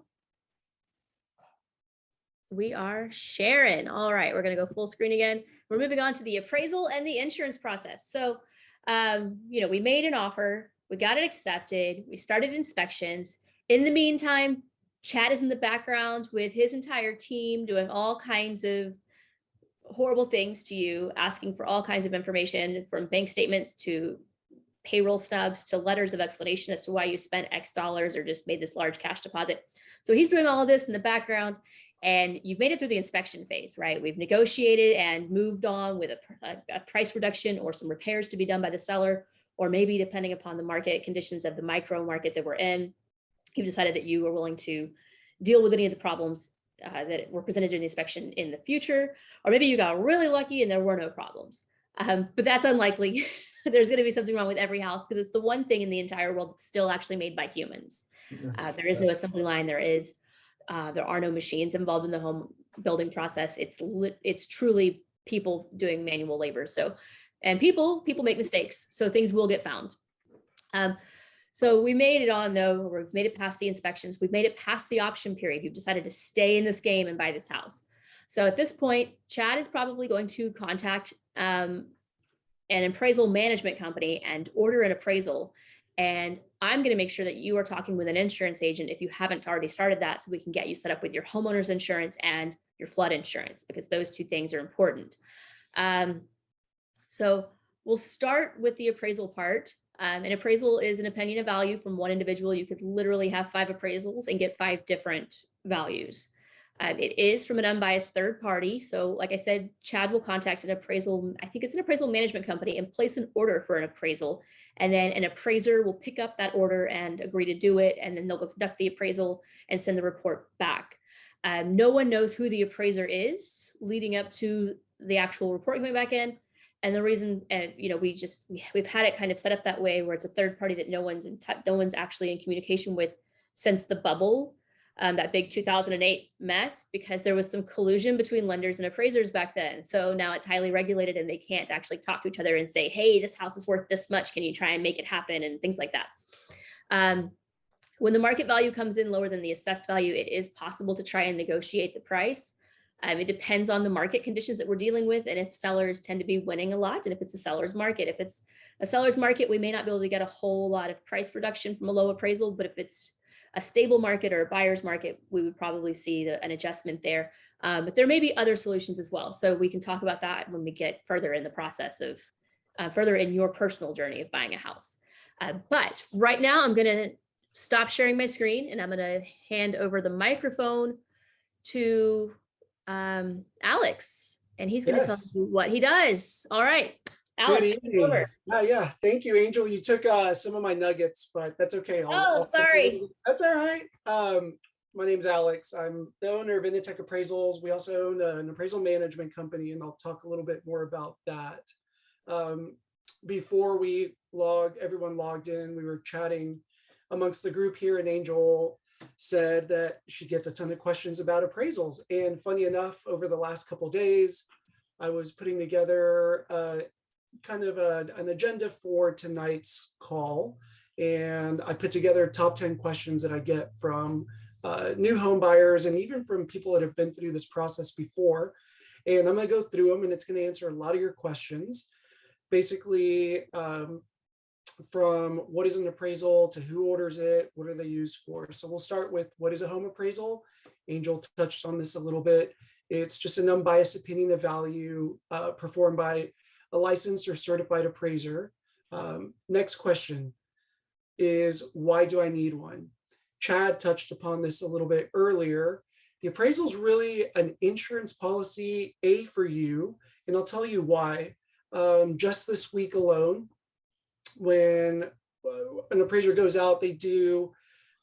Speaker 2: We are sharing. All right, we're going to go full screen again. We're moving on to the appraisal and the insurance process. So, you know, we made an offer, we got it accepted, we started inspections. In the meantime, Chad is in the background with his entire team doing all kinds of horrible things to you, asking for all kinds of information, from bank statements to payroll stubs to letters of explanation as to why you spent X dollars or just made this large cash deposit. So he's doing all of this in the background, and you've made it through the inspection phase, right? We've negotiated and moved on with a price reduction or some repairs to be done by the seller, or maybe depending upon the market conditions of the micro market that we're in, you've decided that you are willing to deal with any of the problems that were presented during the inspection in the future, or maybe you got really lucky and there were no problems. But that's unlikely. There's going to be something wrong with every house because it's the one thing in the entire world that's still actually made by humans. There is no assembly line. There are no machines involved in the home building process. It's truly people doing manual labor. So, and people make mistakes. So things will get found. So we made it on though, we've made it past the inspections. We've made it past the option period. You've decided to stay in this game and buy this house. So at this point, Chad is probably going to contact an appraisal management company and order an appraisal. And I'm going to make sure that you are talking with an insurance agent if you haven't already started that, so we can get you set up with your homeowner's insurance and your flood insurance, because those two things are important. So we'll start with the appraisal part. An appraisal is an opinion of value from one individual. You could literally have 5 appraisals and get 5 different values. It is from an unbiased third party. So like I said, Chad will contact an appraisal, I think it's an appraisal management company, and place an order for an appraisal. And then an appraiser will pick up that order and agree to do it. And then they'll go conduct the appraisal and send the report back. No one knows who the appraiser is leading up to the actual report coming back in. And the reason, we've had it kind of set up that way where it's a third party that no one's actually in communication with since the bubble, that big 2008 mess, because there was some collusion between lenders and appraisers back then. So now it's highly regulated and they can't actually talk to each other and say, hey, this house is worth this much. Can you try and make it happen? And things like that. When the market value comes in lower than the assessed value, it is possible to try and negotiate the price. It depends on the market conditions that we're dealing with, and if sellers tend to be winning a lot, and if it's a seller's market. If it's a seller's market, we may not be able to get a whole lot of price reduction from a low appraisal, but if it's a stable market or a buyer's market, we would probably see an adjustment there. But there may be other solutions as well. So we can talk about that when we get further in the process of, further in your personal journey of buying a house. But right now I'm gonna stop sharing my screen and I'm gonna hand over the microphone to Alex, and he's going to tell us what he does. All right, Alex, take over.
Speaker 4: Yeah. Thank you, Angel. You took some of my nuggets, but that's okay. I'll
Speaker 2: sorry.
Speaker 4: That's all right. My name's Alex. I'm the owner of Inditech Appraisals. We also own an appraisal management company, and I'll talk a little bit more about that. Before everyone logged in, we were chatting amongst the group here, and Angel said that she gets a ton of questions about appraisals. And funny enough, over the last couple of days, I was putting together an agenda for tonight's call. And I put together top 10 questions that I get from new home buyers and even from people that have been through this process before. And I'm going to go through them, and it's going to answer a lot of your questions. Basically, from what is an appraisal to who orders it, what are they used for? So we'll start with what is a home appraisal. Angel touched on this a little bit. It's just an unbiased opinion of value performed by a licensed or certified appraiser. Next question is, why do I need one? Chad touched upon this a little bit earlier. The appraisal is really an insurance policy, for you, and I'll tell you why. Just this week alone, when an appraiser goes out, they do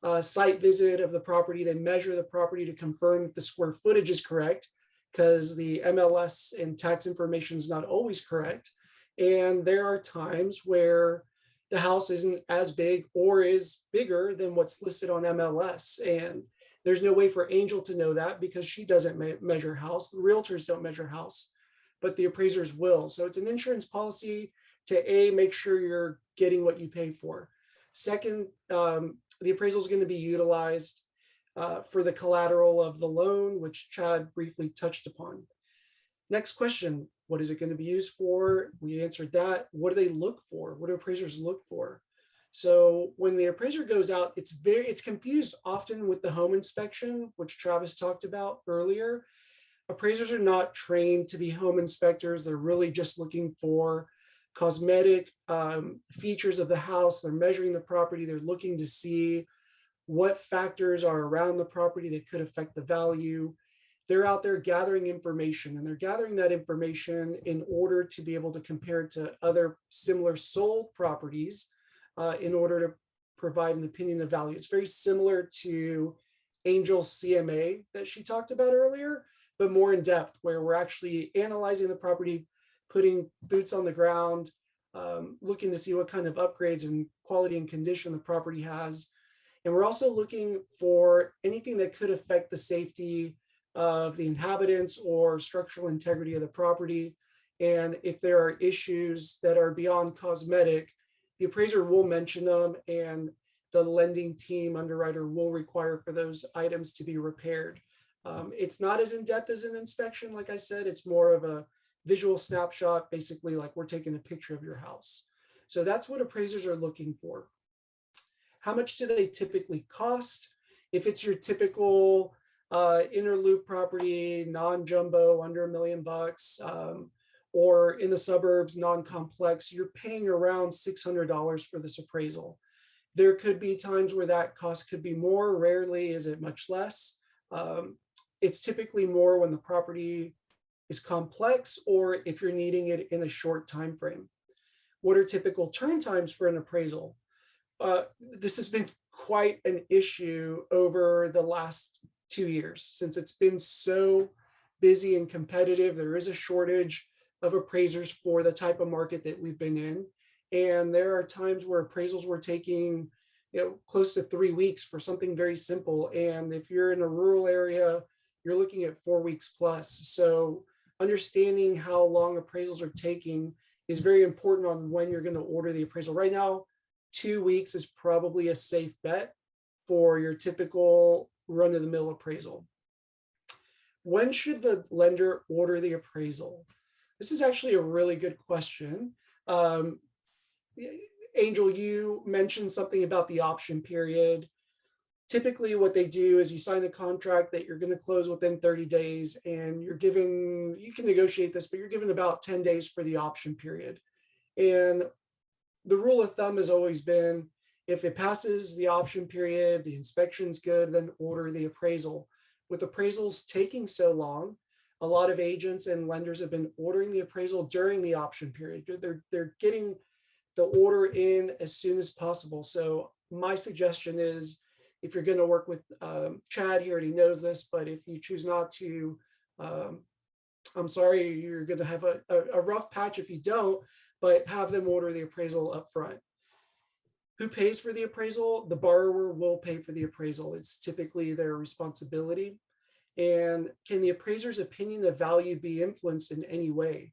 Speaker 4: a site visit of the property. They measure the property to confirm that the square footage is correct, because the MLS and tax information is not always correct. And there are times where the house isn't as big or is bigger than what's listed on MLS. And there's no way for Angel to know that because she doesn't measure house. The realtors don't measure house, but the appraisers will. So it's an insurance policy to make sure you're getting what you pay for. Second, the appraisal is going to be utilized for the collateral of the loan, which Chad briefly touched upon. Next question, what is it going to be used for? We answered that. What do they look for? What do appraisers look for? So when the appraiser goes out, it's confused often with the home inspection, which Travis talked about earlier. Appraisers are not trained to be home inspectors. They're really just looking for cosmetic features of the house. They're measuring the property. They're looking to see what factors are around the property that could affect the value. They're out there gathering information, and they're gathering that information in order to be able to compare it to other similar sold properties in order to provide an opinion of value. It's very similar to Angel CMA that she talked about earlier, but more in depth, where we're actually analyzing the property, putting boots on the ground, looking to see what kind of upgrades and quality and condition the property has. And we're also looking for anything that could affect the safety of the inhabitants or structural integrity of the property. And if there are issues that are beyond cosmetic, the appraiser will mention them, and the lending team underwriter will require for those items to be repaired. It's not as in-depth as an inspection. Like I said, it's more of a visual snapshot, basically like we're taking a picture of your house. So that's what appraisers are looking for. How much do they typically cost? If it's your typical inner loop property, non-jumbo, under $1 million, or in the suburbs, non-complex, you're paying around $600 for this appraisal. There could be times where that cost could be more. Rarely is it much less. It's typically more when the property is complex, or if you're needing it in a short time frame. What are typical turn times for an appraisal? This has been quite an issue over the last 2 years, since it's been so busy and competitive. There is a shortage of appraisers for the type of market that we've been in. And there are times where appraisals were taking, close to 3 weeks for something very simple. And if you're in a rural area, you're looking at 4 weeks plus. So understanding how long appraisals are taking is very important on when you're going to order the appraisal. Right now, 2 weeks is probably a safe bet for your typical run-of-the-mill appraisal. When should the lender order the appraisal? This is actually a really good question. Angel, you mentioned something about the option period. Typically what they do is you sign a contract that you're going to close within 30 days, and you're given, you can negotiate this, but you're given about 10 days for the option period. And the rule of thumb has always been, if it passes the option period, the inspection's good, then order the appraisal. With appraisals taking so long, a lot of agents and lenders have been ordering the appraisal during the option period. They're getting the order in as soon as possible. So my suggestion is, if you're going to work with Chad, he already knows this, but if you choose not to, I'm sorry, you're going to have a rough patch if you don't, but have them order the appraisal up front. Who pays for the appraisal? The borrower will pay for the appraisal. It's typically their responsibility. And can the appraiser's opinion of value be influenced in any way?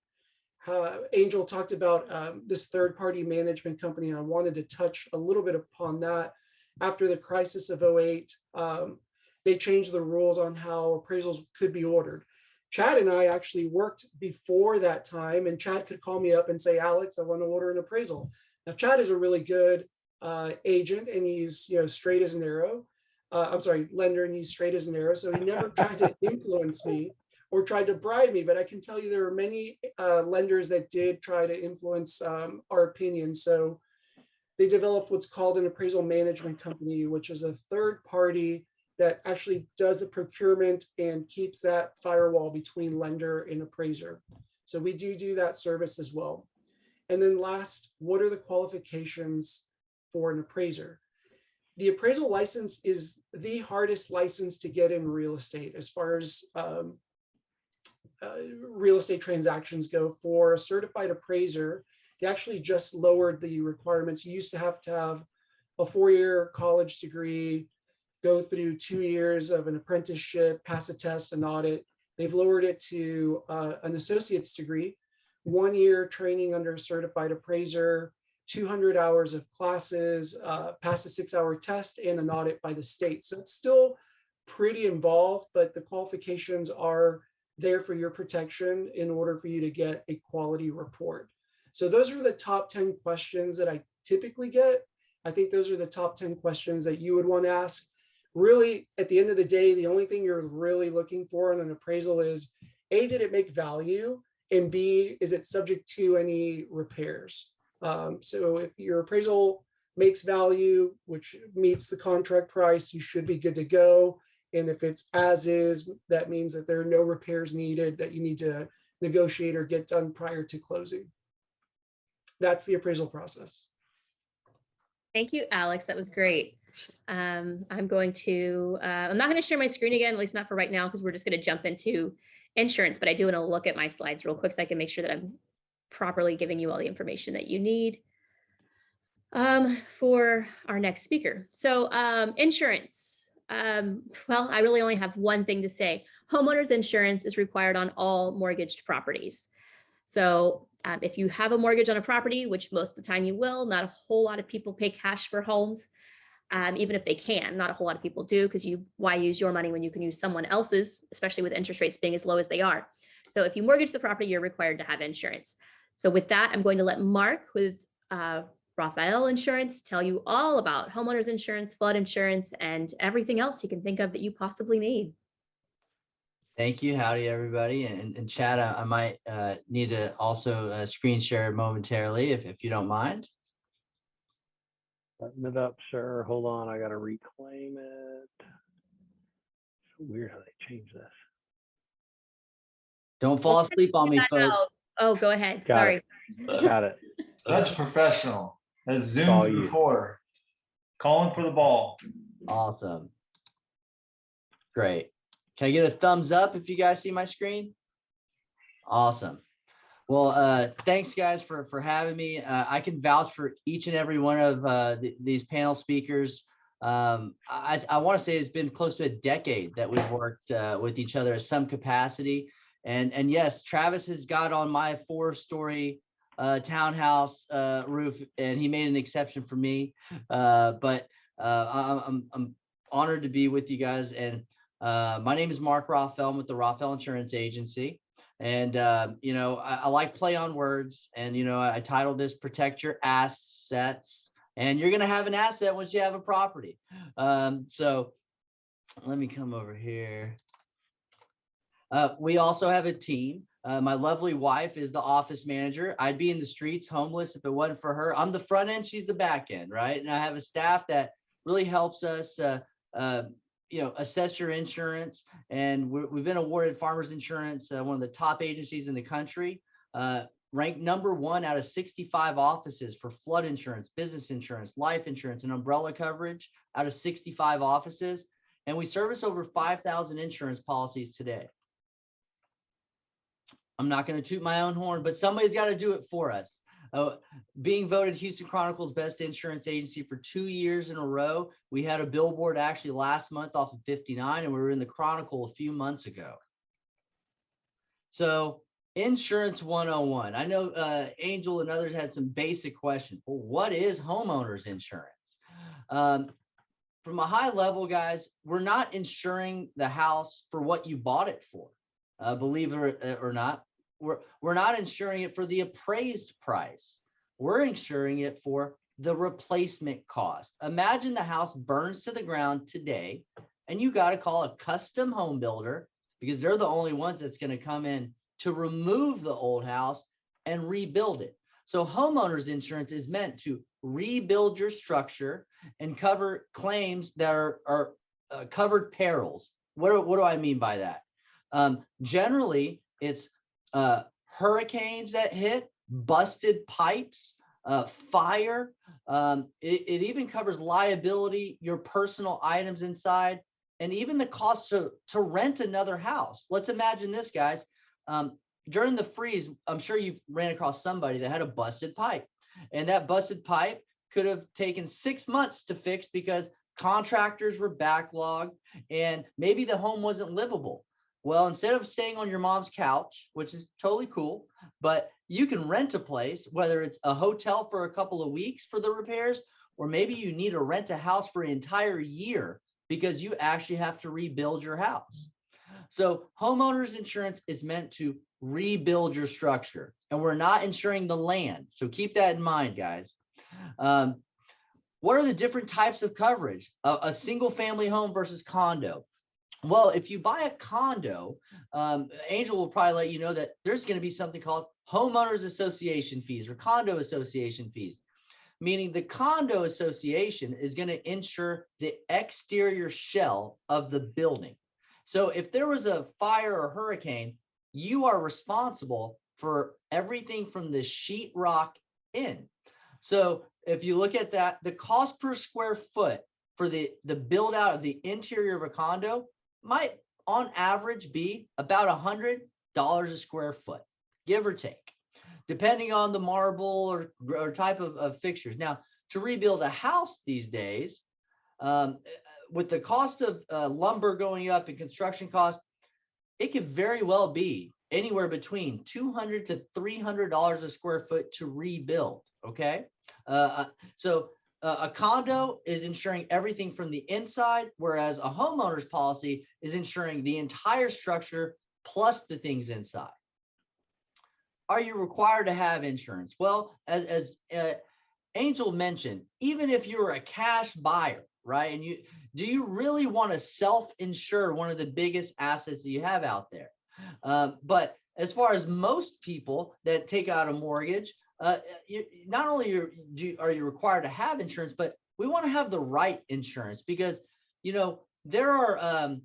Speaker 4: Angel talked about this third-party management company, and I wanted to touch a little bit upon that. After the crisis of 2008, they changed the rules on how appraisals could be ordered. Chad and I actually worked before that time, and Chad could call me up and say, Alex, I want to order an appraisal. Now, Chad is a really good agent, and he's straight as an arrow. I'm sorry, lender, and he's straight as an arrow. So he never tried to influence me or tried to bribe me. But I can tell you there are many lenders that did try to influence our opinion. So they developed what's called an appraisal management company, which is a third party that actually does the procurement and keeps that firewall between lender and appraiser. So we do that service as well. And then last, what are the qualifications for an appraiser? The appraisal license is the hardest license to get in real estate as far as real estate transactions go. For a certified appraiser, they actually just lowered the requirements. You used to have a 4-year college degree, go through 2 years of an apprenticeship, pass a test, an audit. They've lowered it to an associate's degree, 1 year training under a certified appraiser, 200 hours of classes, pass a 6-hour test, and an audit by the state. So it's still pretty involved, but the qualifications are there for your protection in order for you to get a quality report. So those are the top 10 questions that I typically get. I think those are the top 10 questions that you would want to ask. Really, at the end of the day, the only thing you're really looking for in an appraisal is, A, did it make value? And B, is it subject to any repairs? So if your appraisal makes value, which meets the contract price, you should be good to go. And if it's as is, that means that there are no repairs needed that you need to negotiate or get done prior to closing. That's the appraisal process.
Speaker 2: Thank you, Alex. That was great. I'm going to, I'm not going to share my screen again, at least not for right now, because we're just going to jump into insurance, but I do want to look at my slides real quick so I can make sure that I'm properly giving you all the information that you need for our next speaker. So insurance. Well, I really only have one thing to say. Homeowners insurance is required on all mortgaged properties. So if you have a mortgage on a property, which most of the time you will, not a whole lot of people pay cash for homes, even if they can. Not a whole lot of people do, because why use your money when you can use someone else's, especially with interest rates being as low as they are. So if you mortgage the property, you're required to have insurance. So with that, I'm going to let Mark with Rafail Insurance tell you all about homeowners insurance, flood insurance, and everything else you can think of that you possibly need.
Speaker 5: Thank you. Howdy, everybody. And Chad, I might need to also screen share momentarily if you don't mind.
Speaker 1: Button it up, sir. Hold on. I got to reclaim it. So weird how they changed this.
Speaker 5: Don't fall asleep on me, folks.
Speaker 2: Oh, go ahead.
Speaker 1: Got
Speaker 2: Sorry.
Speaker 1: Got it.
Speaker 3: Such professional. Has
Speaker 1: All
Speaker 3: zoomed
Speaker 1: you.
Speaker 3: before. Calling for the ball.
Speaker 5: Awesome. Great. Can I get a thumbs up if you guys see my screen? Awesome. Well, thanks guys for having me. I can vouch for each and every one of these panel speakers. I want to say it's been close to a decade that we've worked with each other at some capacity. And yes, Travis has got on my 4-story townhouse roof, and he made an exception for me. But I'm honored to be with you guys. And my name is Mark Rafail. I'm with the Rafail Insurance Agency. And, you know, I like play on words. And, you know, I titled this Protect Your Assets. And you're going to have an asset once you have a property. So let me come over here. We also have a team. My lovely wife is the office manager. I'd be in the streets homeless if it wasn't for her. I'm the front end, she's the back end, right? And I have a staff that really helps us, you know, assess your insurance. And we've been awarded Farmers Insurance, one of the top agencies in the country, ranked #1 out of 65 offices for flood insurance, business insurance, life insurance, and umbrella coverage out of 65 offices. And we service over 5,000 insurance policies today. I'm not going to toot my own horn, but somebody's got to do it for us. Being voted Houston Chronicle's best insurance agency for 2 years in a row. We had a billboard actually last month off of 59, and we were in the Chronicle a few months ago. So Insurance 101. I know Angel and others had some basic questions. Well, what is homeowners insurance? From a high level, guys, we're not insuring the house for what you bought it for. Believe it or not, we're not insuring it for the appraised price. We're insuring it for the replacement cost. Imagine the house burns to the ground today, and you got to call a custom home builder because they're the only ones that's going to come in to remove the old house and rebuild it. So homeowners insurance is meant to rebuild your structure and cover claims that are covered perils. What do I mean by that? Generally, it's hurricanes that hit, busted pipes, fire. It even covers liability, your personal items inside, and even the cost to rent another house. Let's imagine this, guys. During the freeze, I'm sure you ran across somebody that had a busted pipe, and that busted pipe could have taken 6 months to fix because contractors were backlogged and maybe the home wasn't livable. Well, instead of staying on your mom's couch, which is totally cool, but you can rent a place, whether it's a hotel for a couple of weeks for the repairs, or maybe you need to rent a house for an entire year because you actually have to rebuild your house. So homeowners insurance is meant to rebuild your structure, and we're not insuring the land. So keep that in mind, guys. What are the different types of coverage? A single family home versus condo. Well, if you buy a condo, Angel will probably let you know that there's going to be something called homeowners association fees or condo association fees, meaning the condo association is going to insure the exterior shell of the building. So if there was a fire or hurricane, you are responsible for everything from the sheetrock in. So if you look at that, the cost per square foot for the build out of the interior of a condo might on average be about $100 a square foot, give or take, depending on the marble or type of fixtures. Now, to rebuild a house these days, with the cost of lumber going up and construction costs, it could very well be anywhere between $200 to $300 a square foot to rebuild. Okay. So a condo is insuring everything from the inside, whereas a homeowner's policy is insuring the entire structure plus the things inside. Are you required to have insurance? Well, as Angel mentioned, even if you're a cash buyer, right? And do you really want to self-insure one of the biggest assets that you have out there? But as far as most people that take out a mortgage, not only are you required to have insurance, but we want to have the right insurance because, there are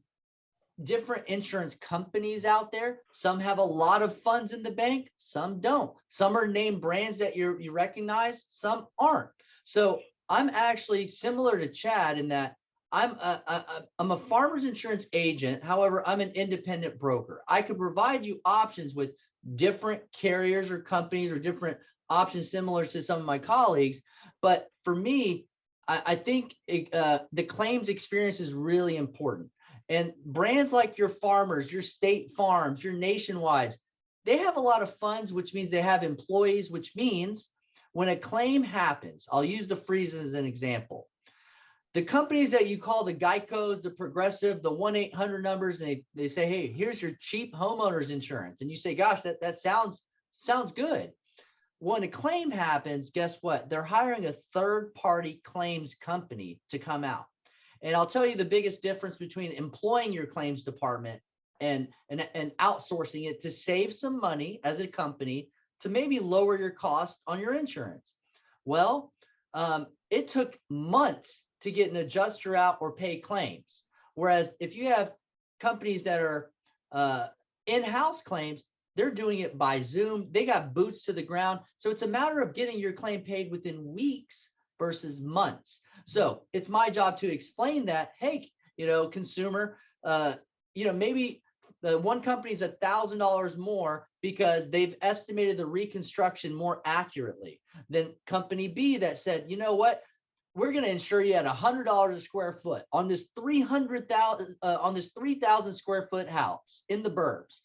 Speaker 5: different insurance companies out there. Some have a lot of funds in the bank, some don't. Some are name brands that you recognize, some aren't. So I'm actually similar to Chad in that I'm a farmer's insurance agent. However, I'm an independent broker. I could provide you options with different carriers or companies or different options similar to some of my colleagues. But for me, I think the claims experience is really important. And brands like your Farmers, your State Farms, your Nationwides, they have a lot of funds, which means they have employees, which means when a claim happens, I'll use the Freeze as an example. The companies that you call the Geicos, the Progressive, the 1-800 numbers, and they say, hey, here's your cheap homeowners insurance. And you say, gosh, that sounds good. When a claim happens, guess what? They're hiring a third-party claims company to come out. And I'll tell you the biggest difference between employing your claims department and outsourcing it to save some money as a company to maybe lower your cost on your insurance. Well, it took months to get an adjuster out or pay claims. Whereas if you have companies that are in-house claims, they're doing it by Zoom. They got boots to the ground. So it's a matter of getting your claim paid within weeks versus months. So it's my job to explain that, hey, consumer, maybe the one company's $1,000 more because they've estimated the reconstruction more accurately than company B that said, you know what, we're going to insure you at $100 a square foot on this 3,000 square foot house in the burbs.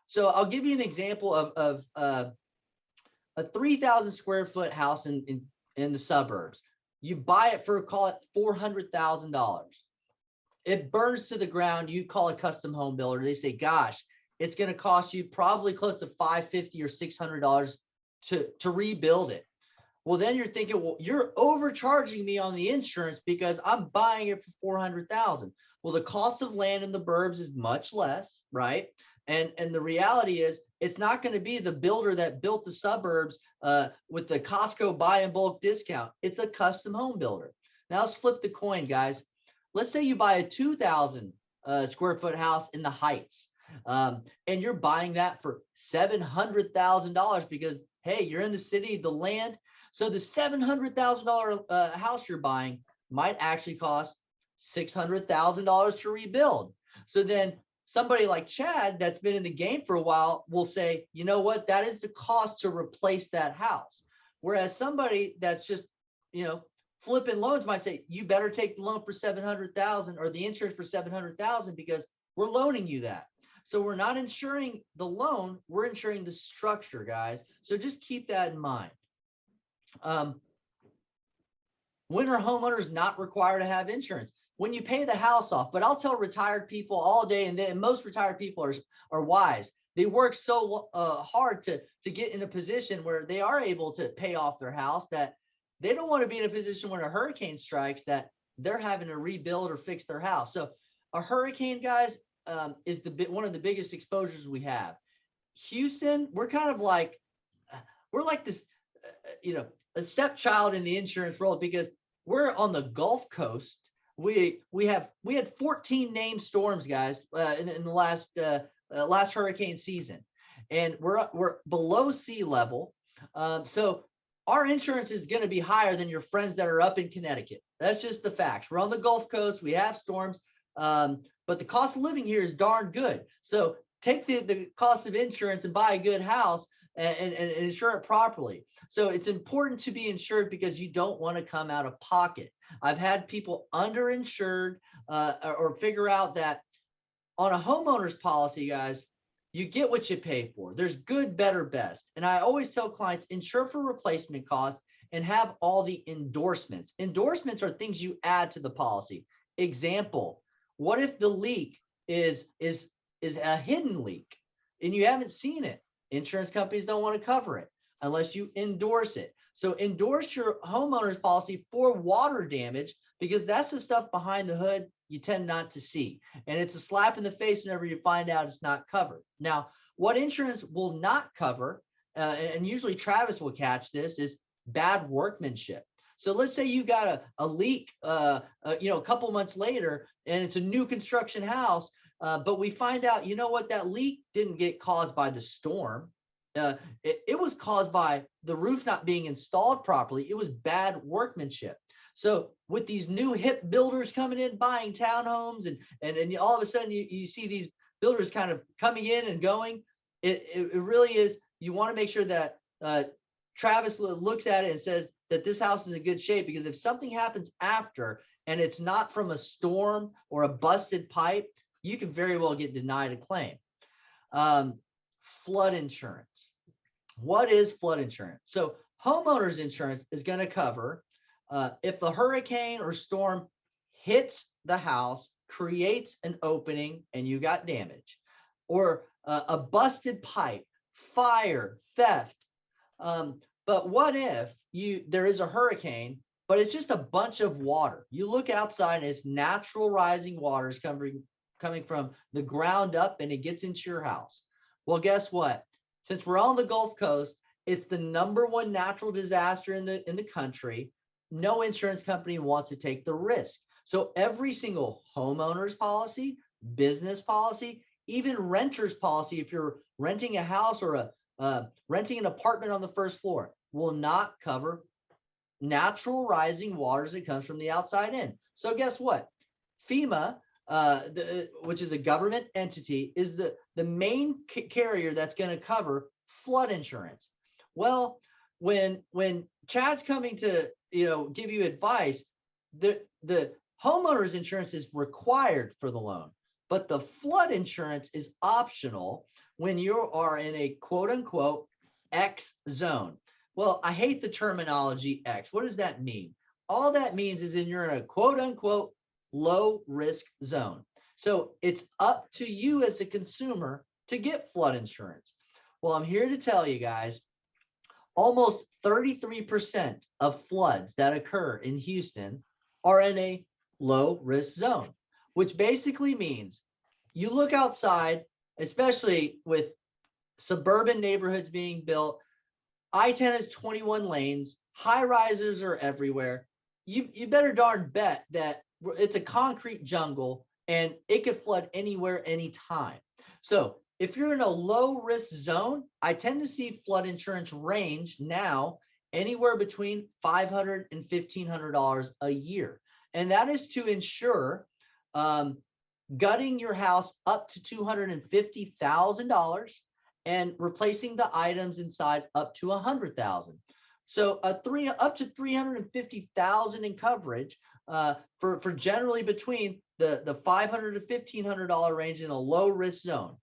Speaker 5: So I'll give you an example of a 3,000 square foot house in the suburbs. You buy it for, call it $400,000. It burns to the ground. You call a custom home builder. They say, gosh, it's going to cost you probably close to $550 or $600 to rebuild it. Well, then you're thinking, well, you're overcharging me on the insurance because I'm buying it for $400,000. Well, the cost of land in the burbs is much less, right? And the reality is it's not going to be the builder that built the suburbs with the Costco buy in bulk discount. It's a custom home builder. Now let's flip the coin, guys. Let's say you buy a 2,000 square foot house in the Heights, and you're buying that for $700,000 because, hey, you're in the city, the land. So the $700,000 house you're buying might actually cost $600,000 to rebuild. So then somebody like Chad that's been in the game for a while will say, you know what, that is the cost to replace that house. Whereas somebody that's just, flipping loans might say, you better take the loan for $700,000 or the insurance for $700,000 because we're loaning you that. So we're not insuring the loan, we're insuring the structure, guys. So just keep that in mind. When are homeowners not required to have insurance? When you pay the house off. But I'll tell retired people all day, and most retired people are wise. They work so hard to get in a position where they are able to pay off their house that they don't want to be in a position when a hurricane strikes that they're having to rebuild or fix their house. So a hurricane, guys, is one of the biggest exposures we have. Houston, we're like this, a stepchild in the insurance world because we're on the Gulf Coast. We had 14 named storms, guys, in the last hurricane season, and we're below sea level. So our insurance is going to be higher than your friends that are up in Connecticut. That's just the facts. We're on the Gulf Coast. We have storms, but the cost of living here is darn good. So take the cost of insurance and buy a good house and insure it properly. So it's important to be insured because you don't want to come out of pocket. I've had people underinsured or figure out that on a homeowner's policy, guys, you get what you pay for. There's good, better, best. And I always tell clients, insure for replacement cost and have all the endorsements. Endorsements are things you add to the policy. Example, what if the leak is a hidden leak and you haven't seen it? Insurance companies don't want to cover it unless you endorse it. So endorse your homeowner's policy for water damage because that's the stuff behind the hood you tend not to see. And it's a slap in the face whenever you find out it's not covered. Now, what insurance will not cover, and usually Travis will catch this, is bad workmanship. So let's say you got a leak, a couple months later, and it's a new construction house, but we find out, you know what, that leak didn't get caused by the storm. It was caused by the roof not being installed properly. It was bad workmanship. So with these new hip builders coming in, buying townhomes, and all of a sudden you see these builders kind of coming in and going, it really is, you want to make sure that Travis looks at it and says that this house is in good shape, because if something happens after and it's not from a storm or a busted pipe, you can very well get denied a claim. Flood insurance. What is flood insurance? So homeowners insurance is going to cover if the hurricane or storm hits the house, creates an opening, and you got damage, or a busted pipe, fire, theft. But what if there is a hurricane, but it's just a bunch of water? You look outside and it's natural rising waters coming from the ground up, and it gets into your house. Well, guess what? Since we're on the Gulf Coast, it's the #1 natural disaster in the country. No insurance company wants to take the risk. So every single homeowner's policy, business policy, even renter's policy, if you're renting a house or renting an apartment on the first floor, will not cover natural rising waters that comes from the outside in. So guess what? FEMA, which is a government entity, is the main carrier that's going to cover flood insurance. Well, when Chad's coming to give you advice, the homeowner's insurance is required for the loan, but the flood insurance is optional when you are in a quote unquote X zone. Well, I hate the terminology X. What does that mean? All that means is you're in a quote unquote low risk zone. So it's up to you as a consumer to get flood insurance. Well, I'm here to tell you guys, almost 33% of floods that occur in Houston are in a low risk zone, which basically means you look outside, especially with suburban neighborhoods being built. I-10 is 21 lanes, high rises are everywhere. You better darn bet that it's a concrete jungle and it could flood anywhere, anytime. So if you're in a low risk zone, I tend to see flood insurance range now anywhere between $500 and $1,500 a year. And that is to insure gutting your house up to $250,000 and replacing the items inside up to $100,000. So up to $350,000 in coverage for generally between the $500 to $1,500 range in a low risk zone.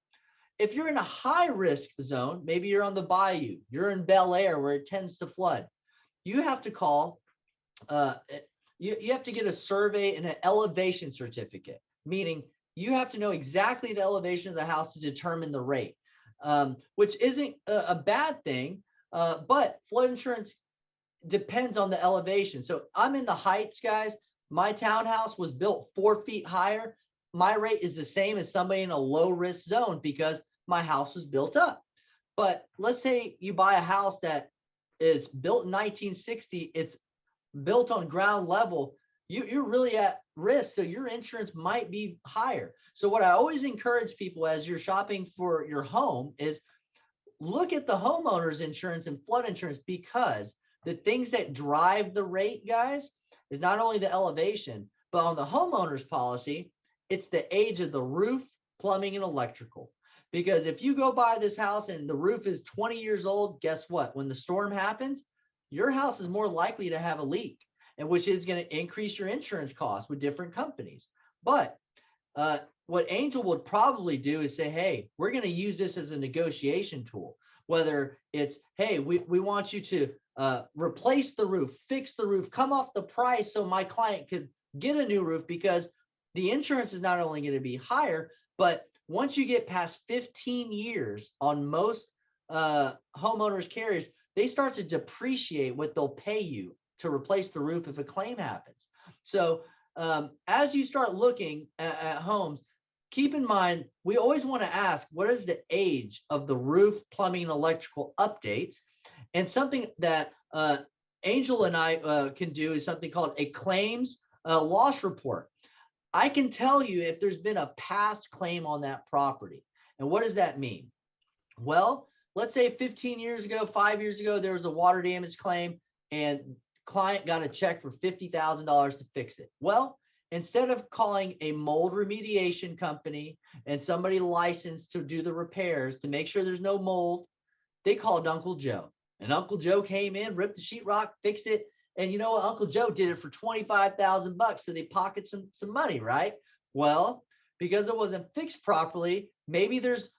Speaker 5: If you're in a high risk zone, maybe you're on the bayou, you're in Bel Air where it tends to flood, you have to call, you have to get a survey and an elevation certificate, meaning you have to know exactly the elevation of the house to determine the rate, which isn't a bad thing, but flood insurance depends on the elevation. So I'm in the heights, guys. My townhouse was built 4 feet higher. My rate is the same as somebody in a low risk zone because my house was built up. But let's say you buy a house that is built in 1960, it's built on ground level, you're really at risk. So your insurance might be higher. So what I always encourage people as you're shopping for your home is look at the homeowner's insurance and flood insurance, because the things that drive the rate, guys, is not only the elevation, but on the homeowner's policy, it's the age of the roof, plumbing, and electrical. Because if you go buy this house and the roof is 20 years old, guess what? When the storm happens, your house is more likely to have a leak, and which is going to increase your insurance costs with different companies. But what Angel would probably do is say, hey, we're going to use this as a negotiation tool. Whether it's, hey, we want you to replace the roof, fix the roof, come off the price so my client could get a new roof, because the insurance is not only going to be higher, but once you get past 15 years on most homeowners carriers, they start to depreciate what they'll pay you to replace the roof if a claim happens. So as you start looking at homes, keep in mind, we always want to ask, what is the age of the roof, plumbing, and electrical updates? And something that Angel and I can do is something called a claims loss report. I can tell you if there's been a past claim on that property. And what does that mean? Well, let's say 15 years ago, 5 years ago, there was a water damage claim and client got a check for $50,000 to fix it. Well, instead of calling a mold remediation company and somebody licensed to do the repairs to make sure there's no mold, they called Uncle Joe. And Uncle Joe came in, ripped the sheetrock, fixed it. And you know what? Uncle Joe did it for $25,000, so they pocket some money, right? Well, because it wasn't fixed properly, maybe there's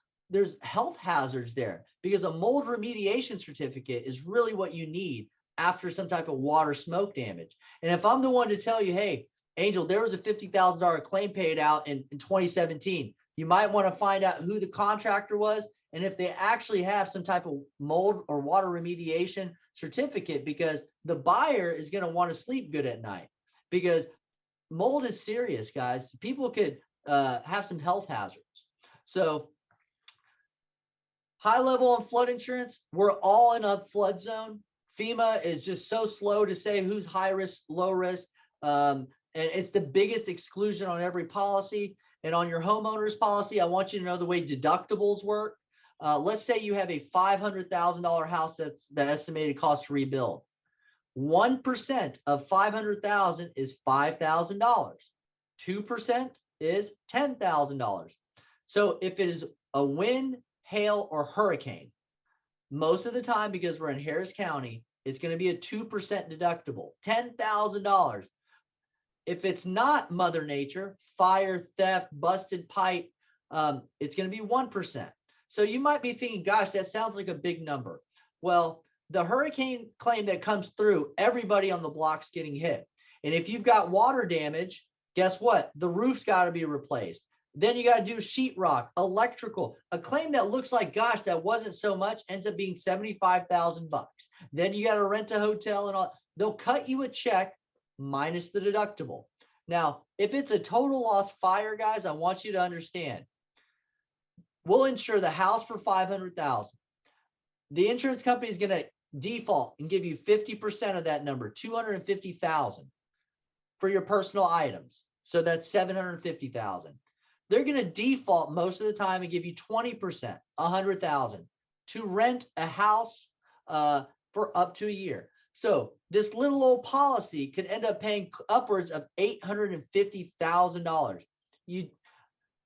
Speaker 5: health hazards there, because a mold remediation certificate is really what you need after some type of water smoke damage. And if I'm the one to tell you, hey, Angel, there was a $50,000 claim paid out in 2017, you might want to find out who the contractor was and if they actually have some type of mold or water remediation certificate, because the buyer is going to want to sleep good at night, because mold is serious, guys. People could have some health hazards. So high level on flood insurance, we're all in a flood zone. FEMA is just so slow to say who's high risk, low risk. And it's the biggest exclusion on every policy. And on your homeowner's policy, I want you to know the way deductibles work. Let's say you have a $500,000 house that's the estimated cost to rebuild. 1% of $500,000 is $5,000. 2% is $10,000. So if it is a wind, hail, or hurricane, most of the time, because we're in Harris County, it's going to be a 2% deductible, $10,000. If it's not Mother Nature, fire, theft, busted pipe, it's going to be 1%. So you might be thinking, gosh, that sounds like a big number. Well, the hurricane claim that comes through, everybody on the block's getting hit. And if you've got water damage, guess what? The roof's got to be replaced. Then you got to do sheetrock, electrical. A claim that looks like, gosh, that wasn't so much, ends up being $75,000. Then you got to rent a hotel and all. They'll cut you a check minus the deductible. Now, if it's a total loss fire, guys, I want you to understand, we'll insure the house for $500,000. The insurance company is going to default and give you 50% of that number, $250,000 for your personal items. So that's $750,000. They're going to default most of the time and give you 20%, $100,000 to rent a house for up to a year. So this little old policy could end up paying upwards of $850,000.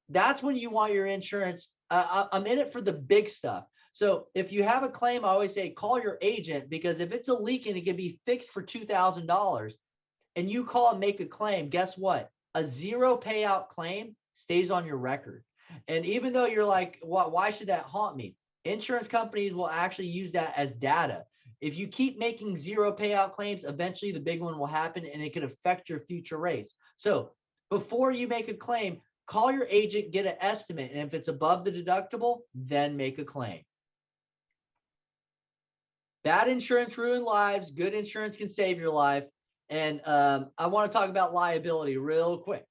Speaker 5: That's when you want your insurance. I'm in it for the big stuff. So if you have a claim, I always say call your agent, because if it's a leak and it can be fixed for $2,000 and you call and make a claim, guess what? A zero payout claim stays on your record. And even though you're like, why should that haunt me? Insurance companies will actually use that as data. If you keep making zero payout claims, eventually the big one will happen and it could affect your future rates. So before you make a claim, call your agent, get an estimate. And if it's above the deductible, then make a claim. Bad insurance ruins lives. Good insurance can save your life. And I want to talk about liability real quick.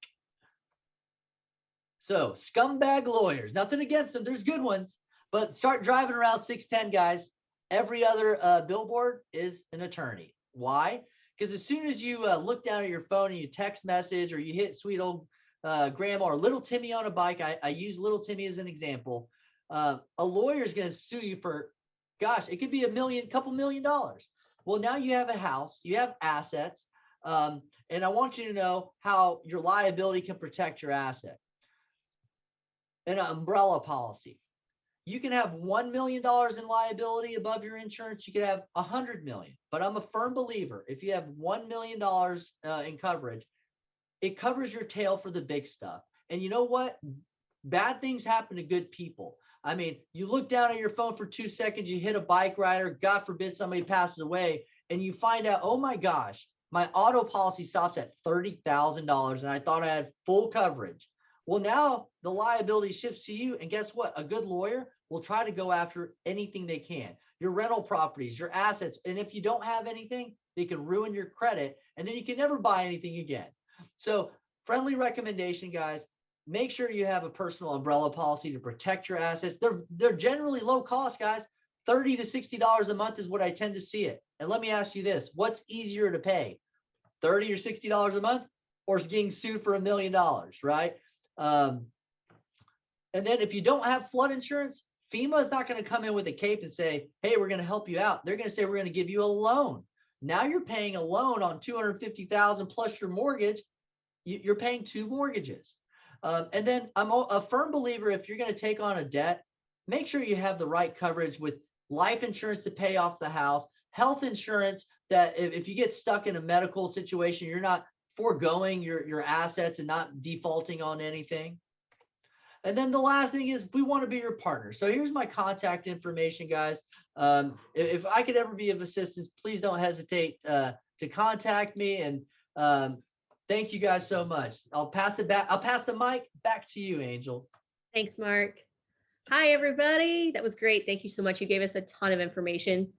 Speaker 5: So scumbag lawyers, nothing against them. There's good ones, but start driving around 610, guys. Every other billboard is an attorney. Why? Because as soon as you look down at your phone and you text message, or you hit sweet old grandma or little Timmy on a bike, I use little Timmy as an example. A lawyer is going to sue you for, gosh, it could be $1 million, couple $1 million. Well, now you have a house, you have assets, and I want you to know how your liability can protect your asset. An umbrella policy. You can have $1 million in liability above your insurance. You could have 100 million, but I'm a firm believer. If you have $1 million in coverage, it covers your tail for the big stuff. And you know what? Bad things happen to good people. I mean, you look down at your phone for 2 seconds, you hit a bike rider, God forbid somebody passes away, and you find out, oh my gosh, my auto policy stops at $30,000 and I thought I had full coverage. Well, now the liability shifts to you. And guess what? A good lawyer will try to go after anything they can. Your rental properties, your assets. And if you don't have anything, they can ruin your credit and then you can never buy anything again. So friendly recommendation, guys, make sure you have a personal umbrella policy to protect your assets. They're generally low cost, guys. $30 to $60 a month is what I tend to see it. And let me ask you this, what's easier to pay? $30 or $60 a month or getting sued for $1 million, right? And then if you don't have flood insurance, FEMA is not going to come in with a cape and say, hey, we're going to help you out. They're going to say, we're going to give you a loan. Now you're paying a loan on $250,000 plus your mortgage. You're paying 2 mortgages. And then I'm a firm believer, if you're going to take on a debt, make sure you have the right coverage with life insurance to pay off the house, health insurance that if you get stuck in a medical situation, you're not foregoing your assets and not defaulting on anything. And then the last thing is we want to be your partner. So here's my contact information, guys. If I could ever be of assistance, please don't hesitate to contact me. And thank you guys so much. I'll pass it back. I'll pass the mic back to you, Angel.
Speaker 2: Thanks, Mark. Hi, everybody. That was great. Thank you so much. You gave us a ton of information.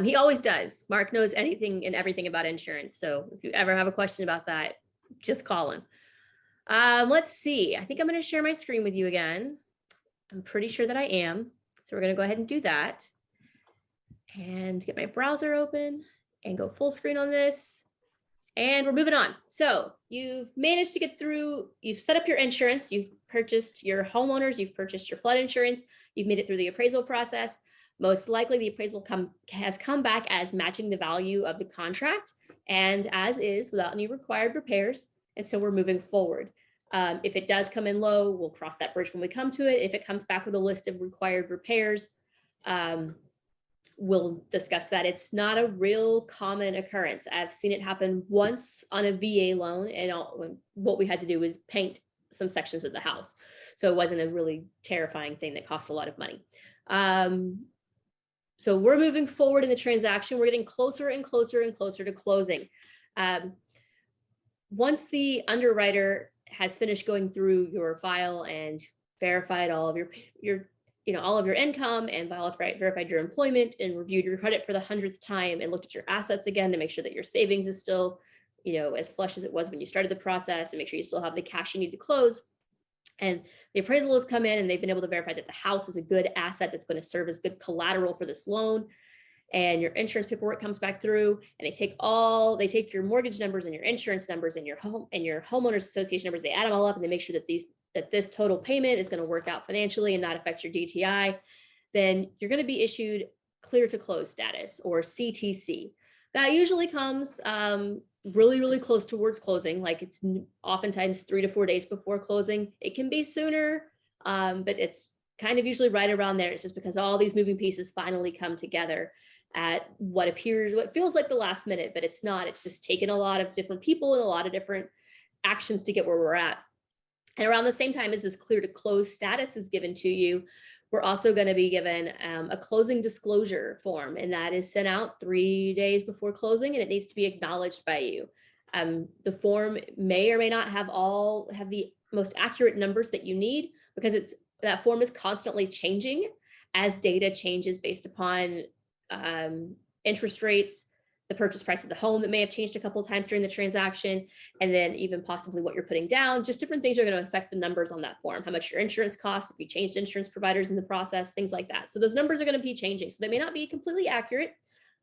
Speaker 2: He always does. Mark knows anything and everything about insurance. So if you ever have a question about that, just call him. Let's see. I think I'm going to share my screen with you again. I'm pretty sure that I am. So we're going to go ahead and do that and get my browser open and go full screen on this. And we're moving on. So you've managed to get through, you've set up your insurance, you've purchased your homeowners, you've purchased your flood insurance, you've made it through the appraisal process. Most likely the appraisal has come back as matching the value of the contract and as is without any required repairs. And so we're moving forward. If it does come in low, we'll cross that bridge when we come to it. If it comes back with a list of required repairs, we'll discuss that. It's not a real common occurrence. I've seen it happen once on a VA loan, and what we had to do was paint some sections of the house. So it wasn't a really terrifying thing that cost a lot of money. So we're moving forward in the transaction. We're getting closer and closer and closer to closing. Once the underwriter has finished going through your file and verified all of all of your income and verified your employment and reviewed your credit for the 100th time and looked at your assets again to make sure that your savings is still, as flush as it was when you started the process, and make sure you still have the cash you need to close. And the appraisal has come in and they've been able to verify that the house is a good asset that's going to serve as good collateral for this loan. And your insurance paperwork comes back through, and they take your mortgage numbers and your insurance numbers and your homeowners association numbers. They add them all up and they make sure that this total payment is going to work out financially and not affect your DTI. Then you're going to be issued clear to close status, or CTC. That usually comes really, really close towards closing. Like it's oftentimes 3 to 4 days before closing. It can be sooner, but it's kind of usually right around there. It's just because all these moving pieces finally come together at what feels like the last minute, but it's not. It's just taken a lot of different people and a lot of different actions to get where we're at. And around the same time as this clear to close status is given to you, we're also going to be given a closing disclosure form, and that is sent out 3 days before closing, and it needs to be acknowledged by you. The form may or may not have the most accurate numbers that you need, because that form is constantly changing as data changes based upon interest rates, the purchase price of the home that may have changed a couple of times during the transaction, and then even possibly what you're putting down. Just different things are going to affect the numbers on that form, how much your insurance costs, if you changed insurance providers in the process, things like that. So those numbers are going to be changing. So they may not be completely accurate.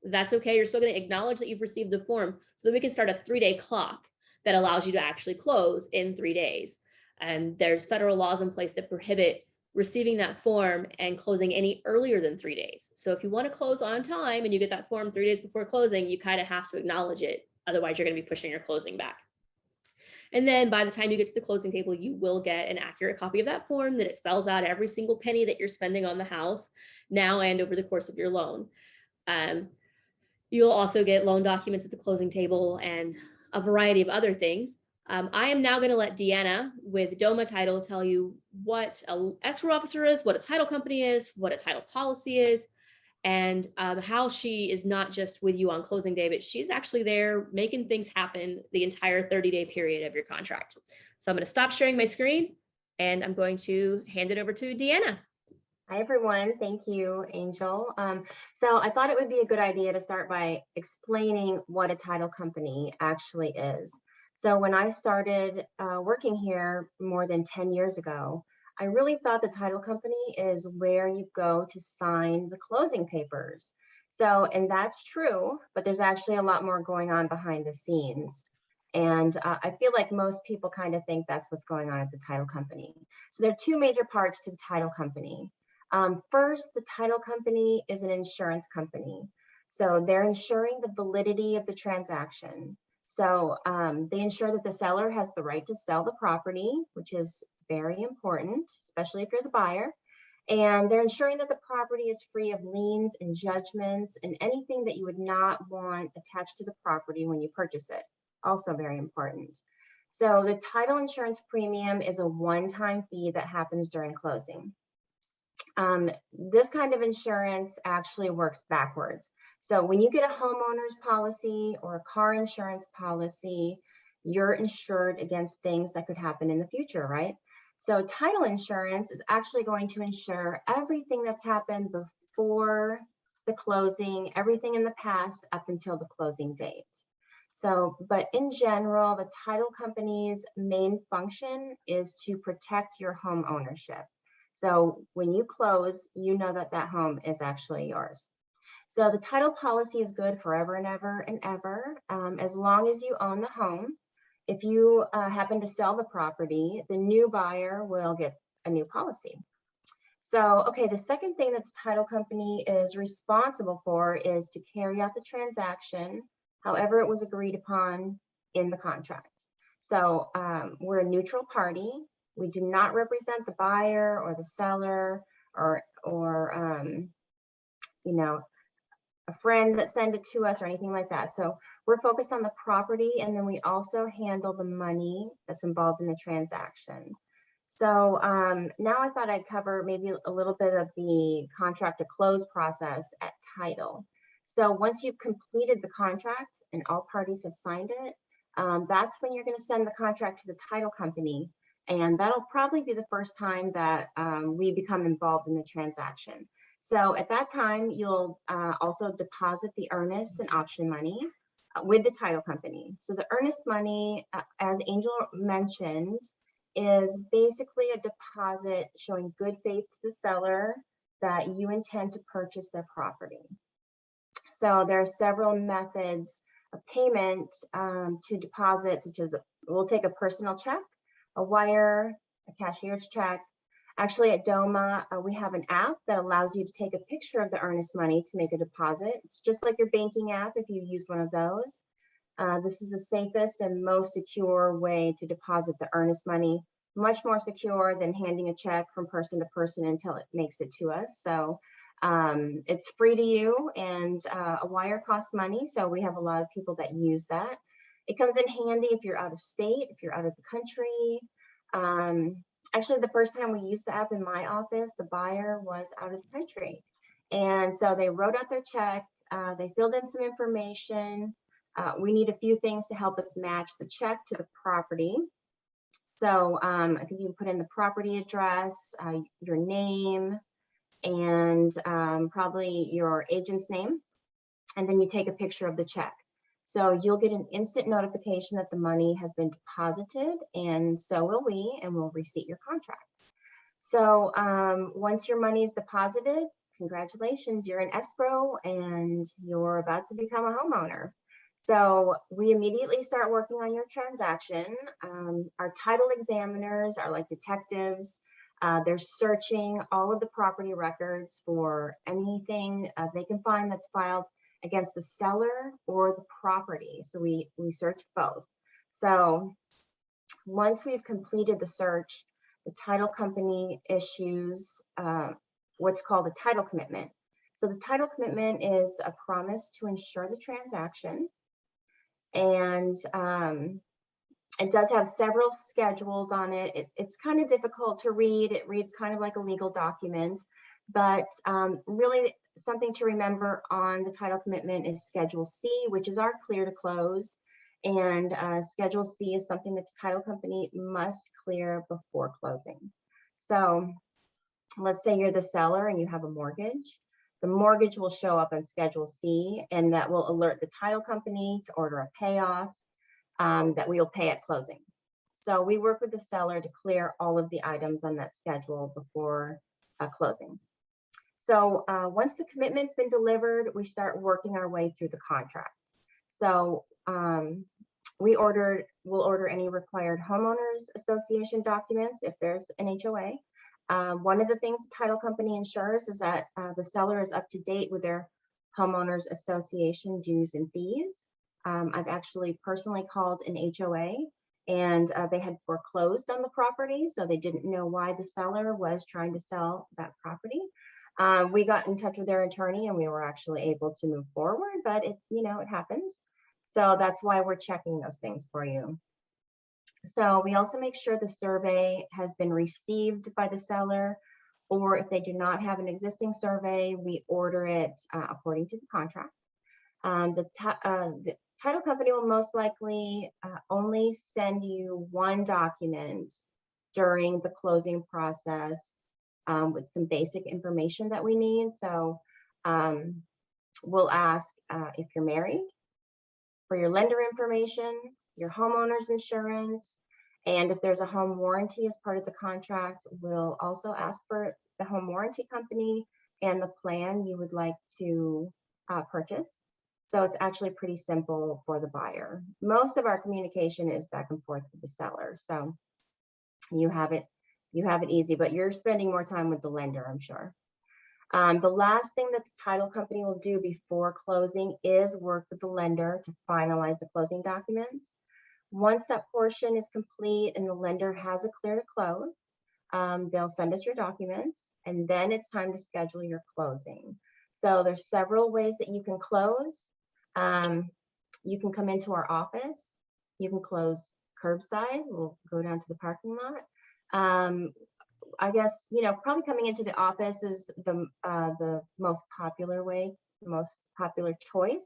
Speaker 2: That's okay. You're still going to acknowledge that you've received the form so that we can start a 3-day clock that allows you to actually close in 3 days. And there's federal laws in place that prohibit receiving that form and closing any earlier than 3 days. So if you want to close on time and you get that form 3 days before closing, you kind of have to acknowledge it. Otherwise, you're going to be pushing your closing back. And then by the time you get to the closing table, you will get an accurate copy of that form that it spells out every single penny that you're spending on the house now and over the course of your loan. You'll also get loan documents at the closing table and a variety of other things. I am now going to let Deana with Doma Title tell you what an escrow officer is, what a title company is, what a title policy is, and how she is not just with you on closing day, but she's actually there making things happen the entire 30-day period of your contract. So I'm going to stop sharing my screen and I'm going to hand it over to Deana.
Speaker 6: Hi, everyone. Thank you, Angel. So I thought it would be a good idea to start by explaining what a title company actually is. So when I started working here more than 10 years ago, I really thought the title company is where you go to sign the closing papers. So, and that's true, but there's actually a lot more going on behind the scenes. And I feel like most people kind of think that's what's going on at the title company. So there are two major parts to the title company. First, the title company is an insurance company. So they're ensuring the validity of the transaction. So they ensure that the seller has the right to sell the property, which is very important, especially if you're the buyer. And they're ensuring that the property is free of liens and judgments and anything that you would not want attached to the property when you purchase it. Also very important. So the title insurance premium is a one-time fee that happens during closing. This kind of insurance actually works backwards. So when you get a homeowner's policy or a car insurance policy, you're insured against things that could happen in the future, right? So title insurance is actually going to insure everything that's happened before the closing, everything in the past up until the closing date. So, but in general, the title company's main function is to protect your home ownership. So when you close, you know that that home is actually yours. So the title policy is good forever and ever and ever, as long as you own the home. If you happen to sell the property, the new buyer will get a new policy. So, okay, the second thing that the title company is responsible for is to carry out the transaction, however it was agreed upon in the contract. So we're a neutral party. We do not represent the buyer or the seller or you know, a friend that sent it to us or anything like that. So we're focused on the property, and then we also handle the money that's involved in the transaction. So now I thought I'd cover maybe a little bit of the contract to close process at title. So once you've completed the contract and all parties have signed it, that's when you're going to send the contract to the title company. And that'll probably be the first time that we become involved in the transaction. So at that time, you'll also deposit the earnest and option money with the title company. So the earnest money, as Angel mentioned, is basically a deposit showing good faith to the seller that you intend to purchase their property. So there are several methods of payment to deposit, such as we'll take a personal check, a wire, a cashier's check. Actually, at Doma, we have an app that allows you to take a picture of the earnest money to make a deposit. It's just like your banking app if you use one of those. This is the safest and most secure way to deposit the earnest money, much more secure than handing a check from person to person until it makes it to us. So it's free to you, and a wire costs money. So we have a lot of people that use that. It comes in handy if you're out of state, if you're out of the country. Actually, the first time we used the app in my office, the buyer was out of the country. And so they wrote out their check, they filled in some information. We need a few things to help us match the check to the property. So I think you can put in the property address, your name, and probably your agent's name. And then you take a picture of the check. So you'll get an instant notification that the money has been deposited, and so will we, and we'll receipt your contract. So once your money is deposited, congratulations, you're in escrow and you're about to become a homeowner. So we immediately start working on your transaction. Our title examiners are like detectives. They're searching all of the property records for anything they can find that's filed against the seller or the property. So we search both. So once we've completed the search, the title company issues what's called a title commitment. So the title commitment is a promise to insure the transaction. And it does have several schedules on it. It's kind of difficult to read. It reads kind of like a legal document, but really something to remember on the title commitment is Schedule C, which is our clear to close. And Schedule C is something that the title company must clear before closing. So let's say you're the seller and you have a mortgage. The mortgage will show up on Schedule C, and that will alert the title company to order a payoff that we will pay at closing. So we work with the seller to clear all of the items on that schedule before closing. So once the commitment's been delivered, we start working our way through the contract. So we'll order any required homeowners association documents if there's an HOA. One of the things the title company ensures is that the seller is up to date with their homeowners association dues and fees. I've actually personally called an HOA, and they had foreclosed on the property, so they didn't know why the seller was trying to sell that property. We got in touch with their attorney, and we were actually able to move forward, but it happens. So that's why we're checking those things for you. So we also make sure the survey has been received by the seller, or if they do not have an existing survey, we order it according to the contract. The title company will most likely only send you one document during the closing process with some basic information that we need. So we'll ask if you're married, for your lender information, your homeowner's insurance, and if there's a home warranty as part of the contract, we'll also ask for the home warranty company and the plan you would like to purchase. So it's actually pretty simple for the buyer. Most of our communication is back and forth with the seller, so you have it easy, but you're spending more time with the lender, I'm sure. The last thing that the title company will do before closing is work with the lender to finalize the closing documents. Once that portion is complete and the lender has a clear to close, they'll send us your documents, and then it's time to schedule your closing. So there's several ways that you can close. You can come into our office. You can close curbside. We'll go down to the parking lot. I guess, probably coming into the office is the most popular way, the most popular choice.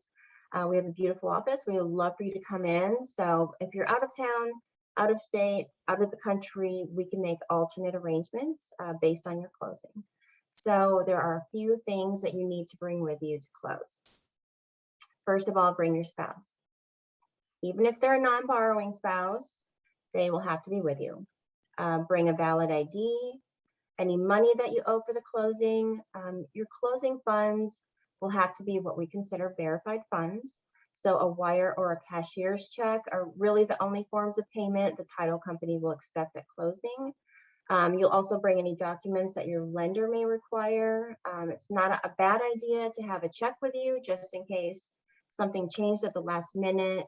Speaker 6: We have a beautiful office. We would love for you to come in. So if you're out of town, out of state, out of the country, we can make alternate arrangements based on your closing. So there are a few things that you need to bring with you to close. First of all, bring your spouse. Even if they're a non-borrowing spouse, they will have to be with you. Bring a valid ID, any money that you owe for the closing. Your closing funds will have to be what we consider verified funds. So a wire or a cashier's check are really the only forms of payment the title company will accept at closing. You'll also bring any documents that your lender may require. It's not a bad idea to have a check with you just in case something changed at the last minute.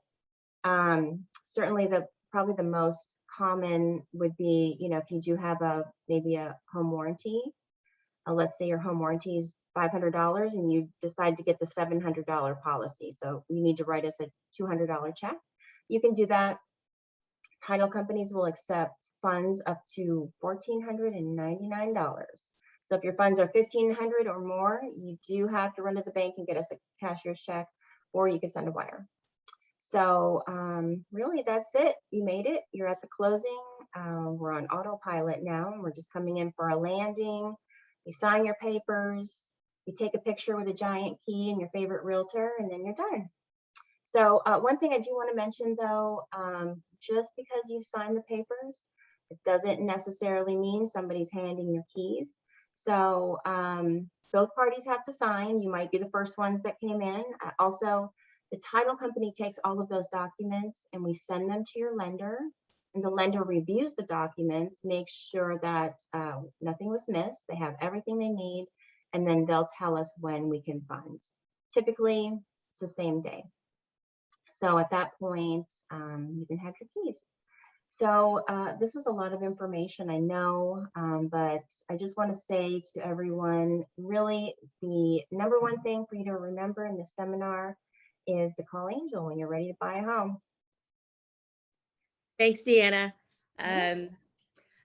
Speaker 6: Certainly probably the most common would be, if you do have maybe a home warranty. Let's say your home warranty is $500 and you decide to get the $700 policy. So you need to write us a $200 check. You can do that. Title companies will accept funds up to $1,499. So if your funds are $1,500 or more, you do have to run to the bank and get us a cashier's check, or you can send a wire. So really that's it. You made it. You're at the closing. We're on autopilot now, and we're just coming in for a landing. You sign your papers. You take a picture with a giant key and your favorite realtor, and then you're done. So one thing I do want to mention though, just because you signed the papers, it doesn't necessarily mean somebody's handing your keys. So both parties have to sign. You might be the first ones that came in. Also, the title company takes all of those documents and we send them to your lender. and the lender reviews the documents, makes sure that nothing was missed, they have everything they need, and then they'll tell us when we can fund. Typically, it's the same day. So at that point, you can have your keys. So this was a lot of information, I know, but I just want to say to everyone, really the number one thing for you to remember in this seminar is to call Angel when you're ready to buy a home.
Speaker 2: Thanks, Deanna.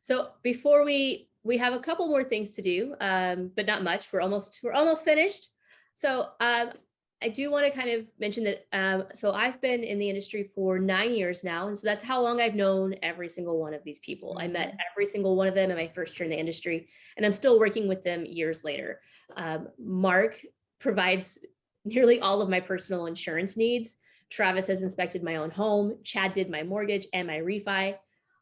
Speaker 2: So before we have a couple more things to do, but not much. We're almost finished. So I do want to kind of mention that. So I've been in the industry for 9 years now, and so that's how long I've known every single one of these people. I met every single one of them in my first year in the industry, and I'm still working with them years later. Mark provides nearly all of my personal insurance needs. Travis has inspected my own home. Chad did my mortgage and my refi.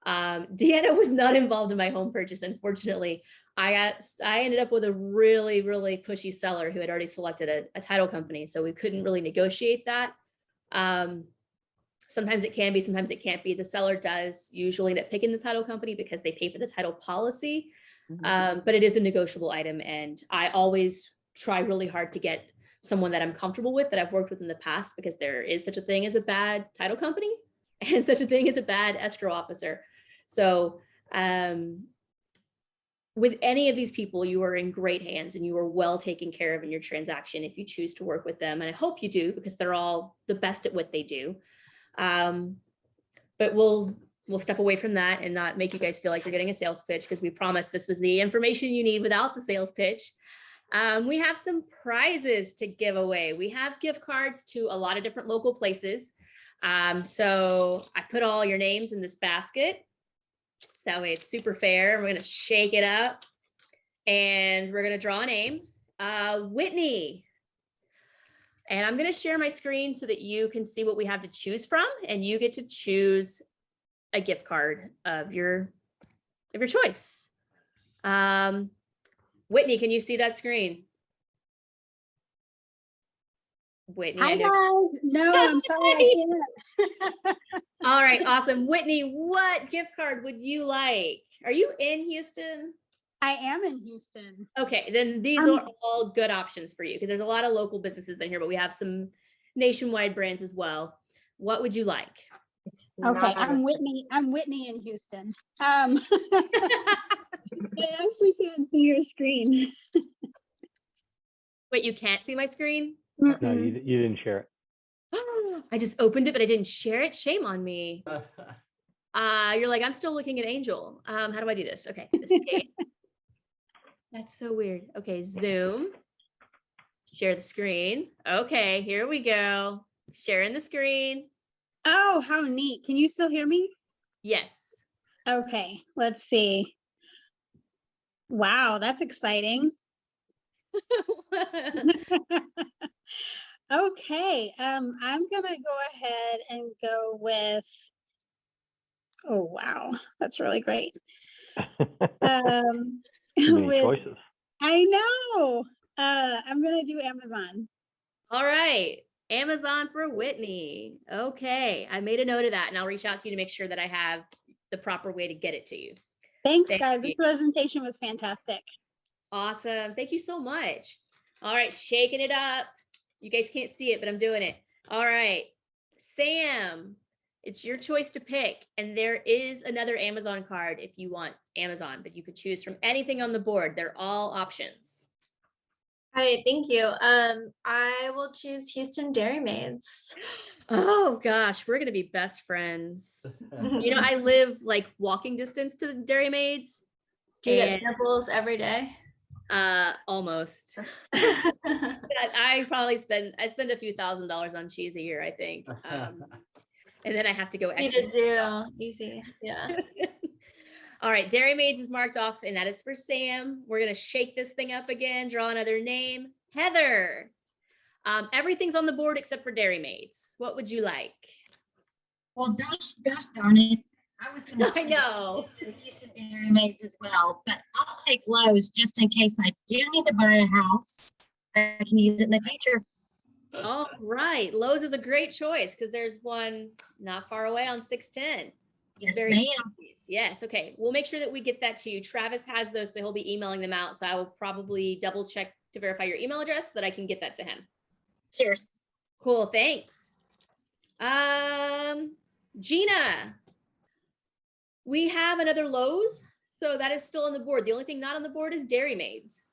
Speaker 2: Deanna was not involved in my home purchase, unfortunately. I ended up with a really, really pushy seller who had already selected a title company, so we couldn't really negotiate that. Sometimes it can be, sometimes it can't be. The seller does usually end up picking the title company because they pay for the title policy, but it is a negotiable item, and I always try really hard to get someone that I'm comfortable with, that I've worked with in the past, because there is such a thing as a bad title company and such a thing as a bad escrow officer. So with any of these people, you are in great hands and you are well taken care of in your transaction if you choose to work with them. And I hope you do, because they're all the best at what they do. But we'll step away from that and not make you guys feel like you're getting a sales pitch, because we promised this was the information you need without the sales pitch. We have some prizes to give away. We have gift cards to a lot of different local places. So I put all your names in this basket. That way it's super fair. We're going to shake it up and we're going to draw a name. Whitney. And I'm going to share my screen so that you can see what we have to choose from, and you get to choose a gift card of your choice. Whitney, can you see that screen? Whitney.
Speaker 7: Hi guys. No, I'm sorry, I can't.
Speaker 2: All right, awesome. Whitney, what gift card would you like? Are you in Houston?
Speaker 7: I am in Houston.
Speaker 2: Okay, then these are all good options for you, because there's a lot of local businesses in here, but we have some nationwide brands as well. What would you like?
Speaker 7: Okay, I'm Whitney in Houston. I actually can't see your screen.
Speaker 2: Wait, you can't see my screen?
Speaker 1: No, you didn't share it.
Speaker 2: I just opened it, but I didn't share it. Shame on me. You're like, I'm still looking at Angel. How do I do this? Okay, escape. That's so weird. Okay, Zoom. Share the screen. Okay, here we go. Sharing the screen.
Speaker 7: Oh, how neat. Can you still hear me?
Speaker 2: Yes.
Speaker 7: Okay, let's see. Wow, that's exciting. Okay, I'm gonna go ahead and go with, oh wow, that's really great.
Speaker 1: Too many choices.
Speaker 7: I know. I'm gonna do Amazon.
Speaker 2: All right, Amazon for Whitney. Okay, I made a note of that, and I'll reach out to you to make sure that I have the proper way to get it to you.
Speaker 7: Thanks, guys. This presentation was fantastic.
Speaker 2: Awesome. Thank you so much. All right, shaking it up. You guys can't see it, but I'm doing it. All right, Sam, it's your choice to pick. And there is another Amazon card if you want Amazon, but you could choose from anything on the board. They're all options.
Speaker 8: All right, thank you. I will choose Houston Dairy Maids.
Speaker 2: Oh gosh, we're gonna be best friends. You know, I live like walking distance to the Dairy Maids.
Speaker 8: Do you get samples every day?
Speaker 2: Almost. I spend a few $1,000s on cheese a year, I think. And then I have to go extra.
Speaker 8: Easy. Yeah.
Speaker 2: All right, Dairy Maids is marked off, and that is for Sam. We're gonna shake this thing up again, draw another name. Heather. Everything's on the board except for Dairy Maids. What would you like?
Speaker 9: Well, gosh darn it.
Speaker 2: I know.
Speaker 9: Houston Dairy Maids as well, but I'll take Lowe's just in case I do need to buy a house. I can use it in the future.
Speaker 2: All right, Lowe's is a great choice because there's one not far away on 610.
Speaker 9: Yes,
Speaker 2: Very
Speaker 9: ma'am.
Speaker 2: Yes. Okay. We'll make sure that we get that to you. Travis has those, so he'll be emailing them out. So I will probably double check to verify your email address so that I can get that to him.
Speaker 9: Cheers.
Speaker 2: Cool. Thanks. Gina, we have another Lowe's. So that is still on the board. The only thing not on the board is Dairy Maids.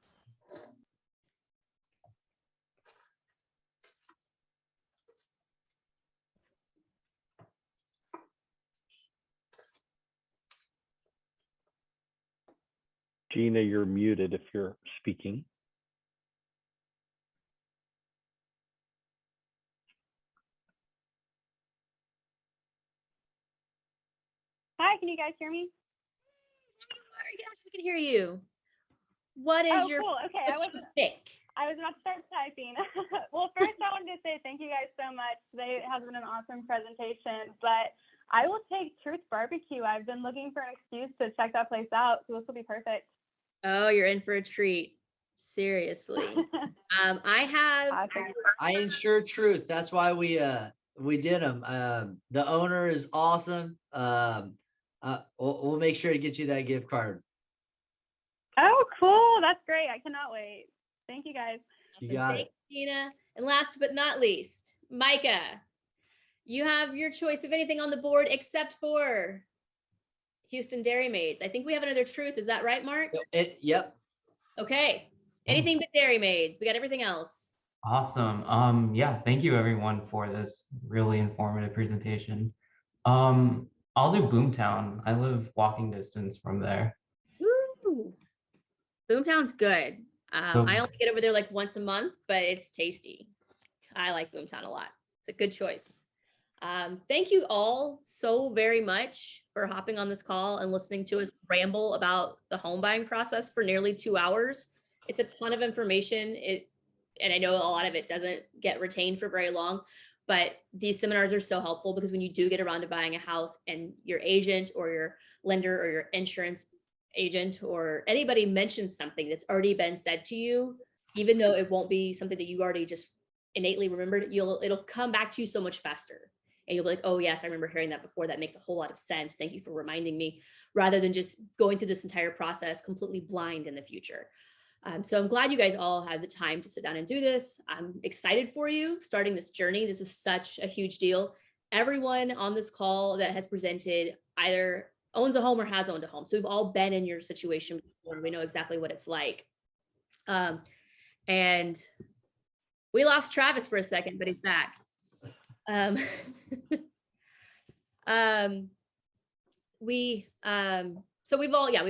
Speaker 1: Gina, you're muted if you're speaking.
Speaker 10: Hi, can you guys hear me?
Speaker 2: Yes, we can hear you. What is your
Speaker 10: cool. Okay, I was about to start typing. Well, first I wanted to say thank you guys so much. Today has been an awesome presentation, but I will take Truth Barbecue. I've been looking for an excuse to check that place out, so this will be perfect.
Speaker 2: Oh, you're in for a treat. Seriously.
Speaker 5: I insure Truth. That's why we did them. The owner is awesome. We'll make sure to get you that gift card.
Speaker 10: Oh, cool. That's great. I cannot wait. Thank you guys.
Speaker 5: You got
Speaker 2: Thanks, Deana. And last but not least, Micah, you have your choice of anything on the board except for Houston Dairy Maids. I think we have another Truth. Is that right, Mark?
Speaker 5: Yep.
Speaker 2: Okay. Anything but Dairy Maids. We got everything else.
Speaker 11: Awesome. Yeah, thank you everyone for this really informative presentation. I'll do Boomtown. I live walking distance from there.
Speaker 2: Ooh. Boomtown's good. I only get over there like once a month, but it's tasty. I like Boomtown a lot. It's a good choice. Thank you all so very much for hopping on this call and listening to us ramble about the home buying process for nearly 2 hours. It's a ton of information. And I know a lot of it doesn't get retained for very long, but these seminars are so helpful because when you do get around to buying a house and your agent or your lender or your insurance agent or anybody mentions something that's already been said to you, even though it won't be something that you already just innately remembered, it'll come back to you so much faster. And you'll be like, oh yes, I remember hearing that before. That makes a whole lot of sense. Thank you for reminding me, rather than just going through this entire process completely blind in the future. So I'm glad you guys all had the time to sit down and do this. I'm excited for you starting this journey. This is such a huge deal. Everyone on this call that has presented either owns a home or has owned a home. So we've all been in your situation before, and we know exactly what it's like. And we lost Travis for a second, but he's back. So we've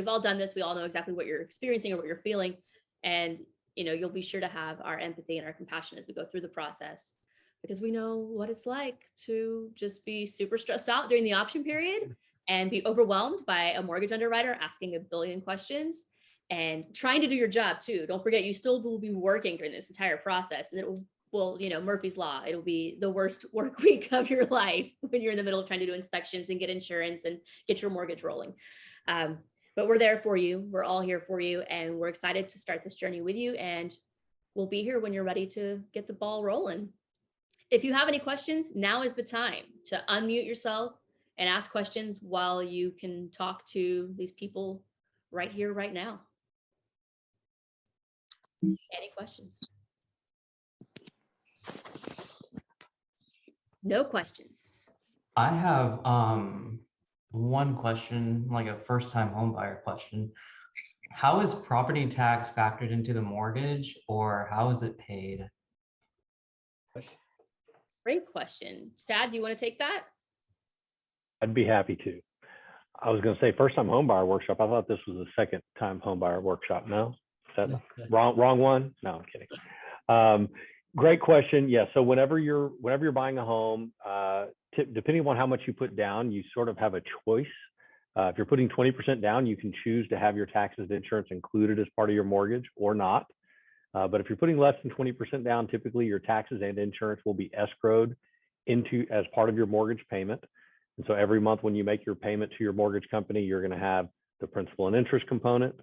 Speaker 2: all done this. We all know exactly what you're experiencing or what you're feeling. And, you'll be sure to have our empathy and our compassion as we go through the process, because we know what it's like to just be super stressed out during the option period and be overwhelmed by a mortgage underwriter asking a billion questions and trying to do your job too. Don't forget, you still will be working during this entire process, and it will, Murphy's Law, it'll be the worst work week of your life when you're in the middle of trying to do inspections and get insurance and get your mortgage rolling. But we're there for you. We're all here for you. And we're excited to start this journey with you. And we'll be here when you're ready to get the ball rolling. If you have any questions, now is the time to unmute yourself and ask questions while you can talk to these people right here, right now. Any questions? No questions.
Speaker 11: I have one question, like a first-time homebuyer question. How is property tax factored into the mortgage, or how is it paid?
Speaker 2: Great question. Chad, do you want to take that?
Speaker 1: I'd be happy to. I was going to say first-time homebuyer workshop. I thought this was a second-time homebuyer workshop. No, is that wrong one? No, I'm kidding. Great question. Yeah. So whenever you're buying a home, depending on how much you put down, you sort of have a choice. If you're putting 20% down, you can choose to have your taxes and insurance included as part of your mortgage or not. But if you're putting less than 20% down, typically your taxes and insurance will be escrowed into as part of your mortgage payment. And so every month when you make your payment to your mortgage company, you're going to have the principal and interest component,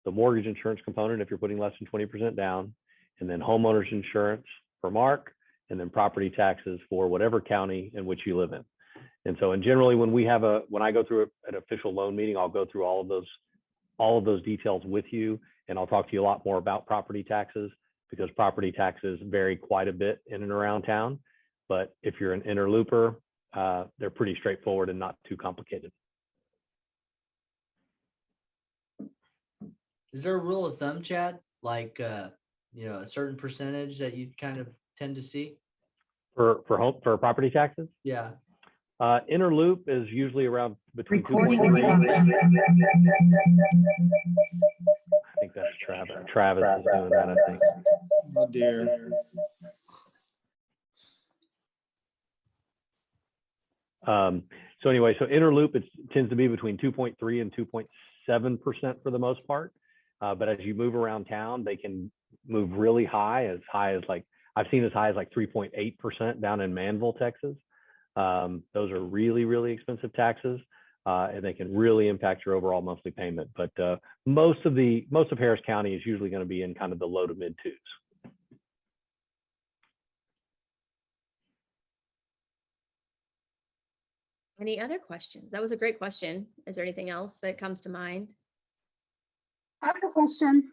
Speaker 1: the mortgage insurance component if you're putting less than 20% down, and then homeowners insurance for Mark, and then property taxes for whatever county in which you live in. And so, and generally when I go through an official loan meeting, I'll go through all of those details with you, and I'll talk to you a lot more about property taxes, because property taxes vary quite a bit in and around town. But if you're an interlooper, they're pretty straightforward and not too complicated.
Speaker 5: Is there a rule of thumb, Chad? Like, a certain percentage that you kind of tend to see?
Speaker 1: For property taxes?
Speaker 5: Yeah.
Speaker 1: Interloop is usually around between 2.3. I think that's Travis. Travis is doing that, I think.
Speaker 3: Oh dear.
Speaker 1: So anyway, so interloop, it tends to be between 2.3 and 2.7% for the most part. But as you move around town, they can move really high as like, I've seen as high as like 3.8% down in Manville, Texas. Those are really, really expensive taxes, and they can really impact your overall monthly payment. But most of Harris County is usually going to be in kind of the low to mid twos.
Speaker 2: Any other questions? That was a great question. Is there anything else that comes to mind?
Speaker 7: I have a question.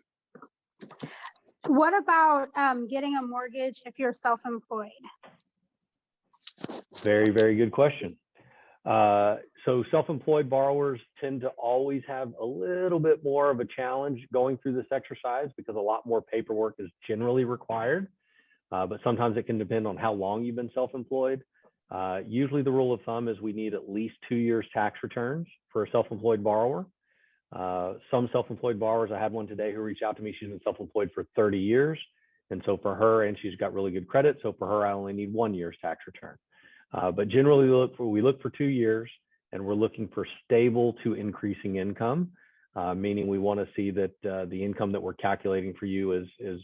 Speaker 7: What about getting a mortgage if you're self-employed?
Speaker 1: Very, very good question. So self-employed borrowers tend to always have a little bit more of a challenge going through this exercise, because a lot more paperwork is generally required. But sometimes it can depend on how long you've been self-employed. Usually the rule of thumb is we need at least 2 years tax returns for a self-employed borrower. Some self-employed borrowers, I had one today who reached out to me. She's been self-employed for 30 years. And so for her, and she's got really good credit. So for her, I only need 1 year's tax return. But generally we look for 2 years, and we're looking for stable to increasing income, meaning we want to see that the income that we're calculating for you is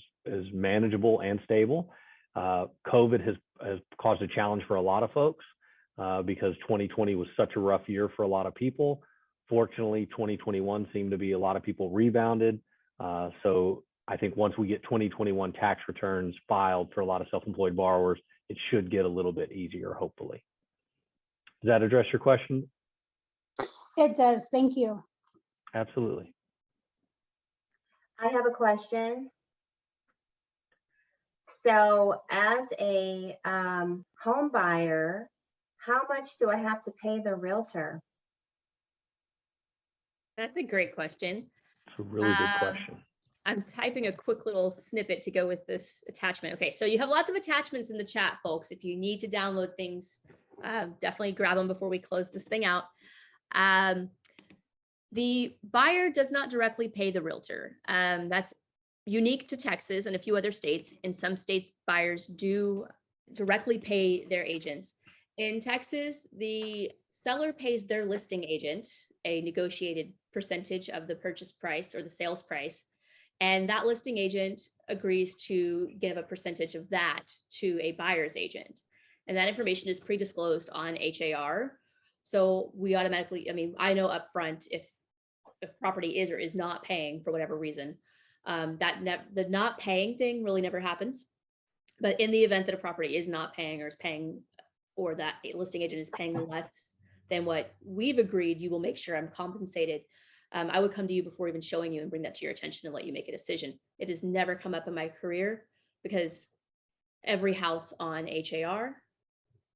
Speaker 1: manageable and stable. COVID has caused a challenge for a lot of folks because 2020 was such a rough year for a lot of people. Fortunately, 2021 seemed to be a lot of people rebounded. So I think once we get 2021 tax returns filed for a lot of self-employed borrowers, it should get a little bit easier, hopefully. Does that address your question?
Speaker 7: It does. Thank you.
Speaker 1: Absolutely.
Speaker 6: I have a question. So as a home buyer, how much do I have to pay the realtor?
Speaker 2: That's a great question.
Speaker 1: It's a really good question.
Speaker 2: I'm typing a quick little snippet to go with this attachment. Okay, so you have lots of attachments in the chat, folks. If you need to download things, definitely grab them before we close this thing out. The buyer does not directly pay the realtor. That's unique to Texas and a few other states. In some states, buyers do directly pay their agents. In Texas, the seller pays their listing agent a negotiated percentage of the purchase price or the sales price. And that listing agent agrees to give a percentage of that to a buyer's agent. And that information is pre-disclosed on HAR. So we automatically, I know upfront if property is or is not paying for whatever reason, the not paying thing really never happens. But in the event that a property is not paying or is paying, or that a listing agent is paying less than what we've agreed, you will make sure I'm compensated. I would come to you before even showing you and bring that to your attention and let you make a decision. It has never come up in my career because every house on HAR,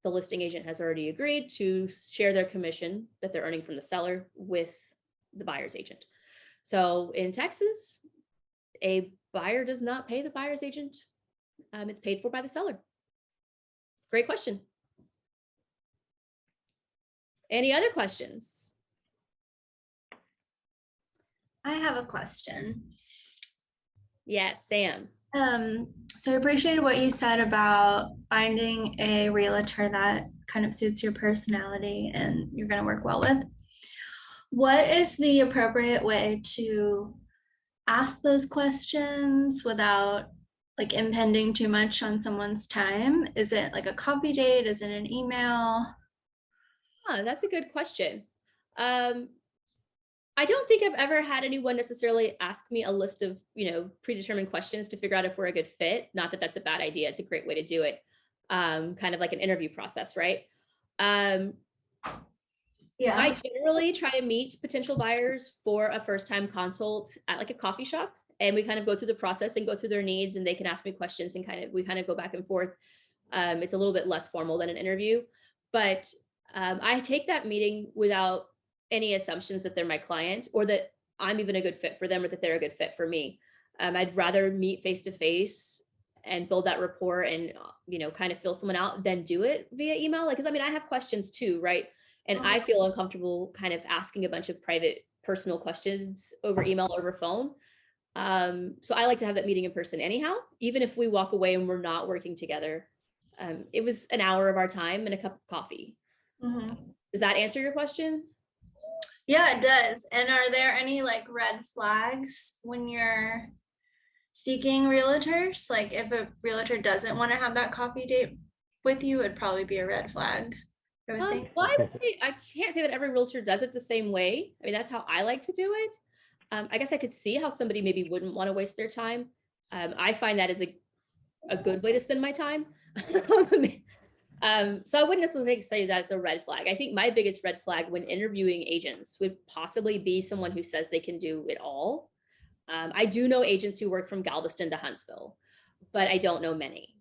Speaker 2: the listing agent has already agreed to share their commission that they're earning from the seller with the buyer's agent. So in Texas, a buyer does not pay the buyer's agent. It's paid for by the seller. Great question. Any other questions?
Speaker 8: I have a question.
Speaker 2: Yes, Sam.
Speaker 8: So I appreciated what you said about finding a realtor that kind of suits your personality and you're going to work well with. What is the appropriate way to ask those questions without like impending too much on someone's time? Is it like a coffee date? Is it an email?
Speaker 2: Oh, that's a good question. I don't think I've ever had anyone necessarily ask me a list of, predetermined questions to figure out if we're a good fit. Not that that's a bad idea. It's a great way to do it. Kind of like an interview process, right?
Speaker 8: Yeah.
Speaker 2: I generally try to meet potential buyers for a first-time consult at like a coffee shop, and we kind of go through the process and go through their needs, and they can ask me questions, and we kind of go back and forth. It's a little bit less formal than an interview, but I take that meeting without any assumptions that they're my client or that I'm even a good fit for them or that they're a good fit for me. I'd rather meet face to face and build that rapport and, kind of fill someone out than do it via email. Like, cause I mean, I have questions too, right? And I feel uncomfortable kind of asking a bunch of private personal questions over email or over phone. So I like to have that meeting in person anyhow, even if we walk away and we're not working together. It was an hour of our time and a cup of coffee. Does that answer your question?
Speaker 8: Yeah, it does. And are there any like red flags when you're seeking realtors? Like if a realtor doesn't want to have that coffee date with you, it'd probably be a red flag.
Speaker 2: Well, I would say I can't say that every realtor does it the same way. I mean, that's how I like to do it. I guess I could see how somebody maybe wouldn't want to waste their time. I find that is a good way to spend my time. So I wouldn't necessarily say that's a red flag. I think my biggest red flag when interviewing agents would possibly be someone who says they can do it all. I do know agents who work from Galveston to Huntsville, but I don't know many.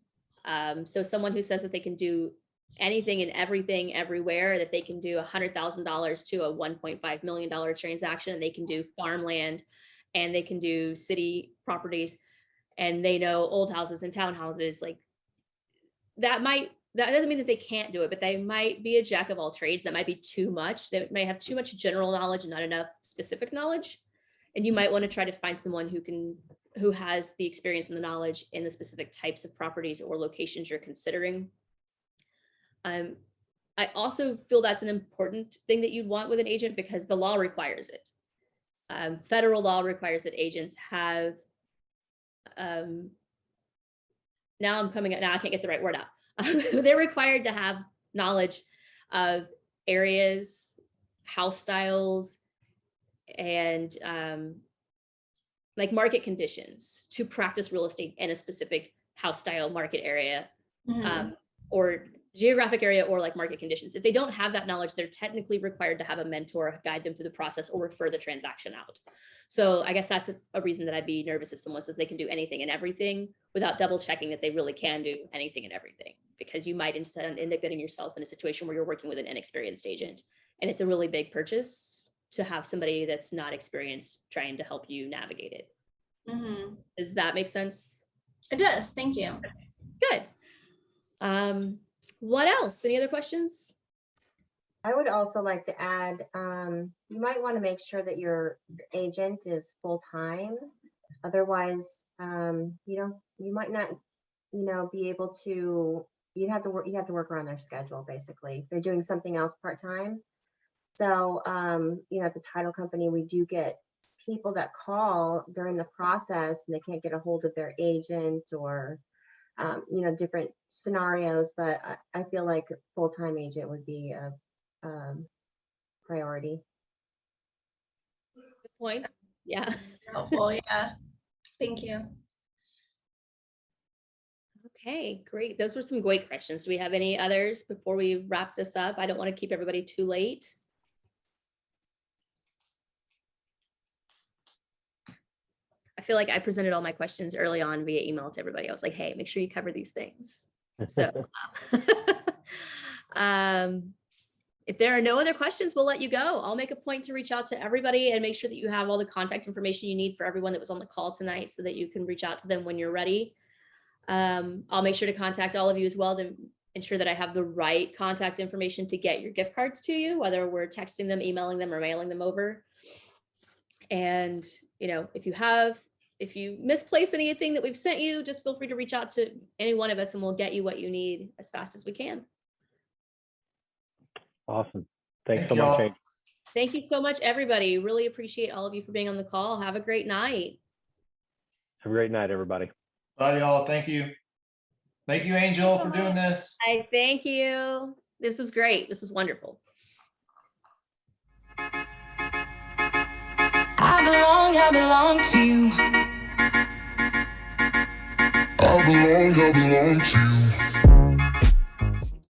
Speaker 2: So someone who says that they can do anything and everything everywhere, that they can do $100,000 to a $1.5 million transaction, they can do farmland and they can do city properties and they know old houses and townhouses, like that doesn't mean that they can't do it, but they might be a jack of all trades. That might be too much. They may have too much general knowledge and not enough specific knowledge. And you might want to try to find someone who has the experience and the knowledge in the specific types of properties or locations you're considering. I also feel that's an important thing that you'd want with an agent because the law requires it. Federal law requires that agents have, now I can't get the right word out. They're required to have knowledge of areas, house styles, and like market conditions to practice real estate in a specific house style market area, or geographic area, or like market conditions. If they don't have that knowledge, they're technically required to have a mentor guide them through the process or refer the transaction out. So I guess that's a reason that I'd be nervous if someone says they can do anything and everything without double checking that they really can do anything and everything, because you might instead end up getting yourself in a situation where you're working with an inexperienced agent. And it's a really big purchase to have somebody that's not experienced trying to help you navigate it. Does that make sense?
Speaker 8: It does. Thank you.
Speaker 2: Good. What else? Any other questions?
Speaker 6: I would also like to add, you might want to make sure that your agent is full-time. Otherwise, you might not, be able to, you have to work around their schedule, basically. If they're doing something else part-time. So, at the title company, we do get people that call during the process and they can't get a hold of their agent or, different scenarios, but I feel like a full-time agent would be a priority.
Speaker 2: Good point. Yeah.
Speaker 8: Helpful. Yeah. Thank you.
Speaker 2: Okay, great. Those were some great questions. Do we have any others before we wrap this up? I don't want to keep everybody too late. I feel like I presented all my questions early on via email to everybody. I was like, hey, make sure you cover these things. So if there are no other questions, we'll let you go. I'll make a point to reach out to everybody and make sure that you have all the contact information you need for everyone that was on the call tonight so that you can reach out to them when you're ready. I'll make sure to contact all of you as well to ensure that I have the right contact information to get your gift cards to you, whether we're texting them, emailing them, or mailing them over. And, if you misplace anything that we've sent you, just feel free to reach out to any one of us and we'll get you what you need as fast as we can.
Speaker 1: Awesome. Thanks so much.
Speaker 2: Thank you so much, everybody. Really appreciate all of you for being on the call. Have a great night.
Speaker 1: Have a great night, everybody.
Speaker 3: Bye, y'all. Thank you. Thank you, Angel, for doing this.
Speaker 2: I thank you. This was great. This was wonderful.
Speaker 12: I belong to you. I belong to you.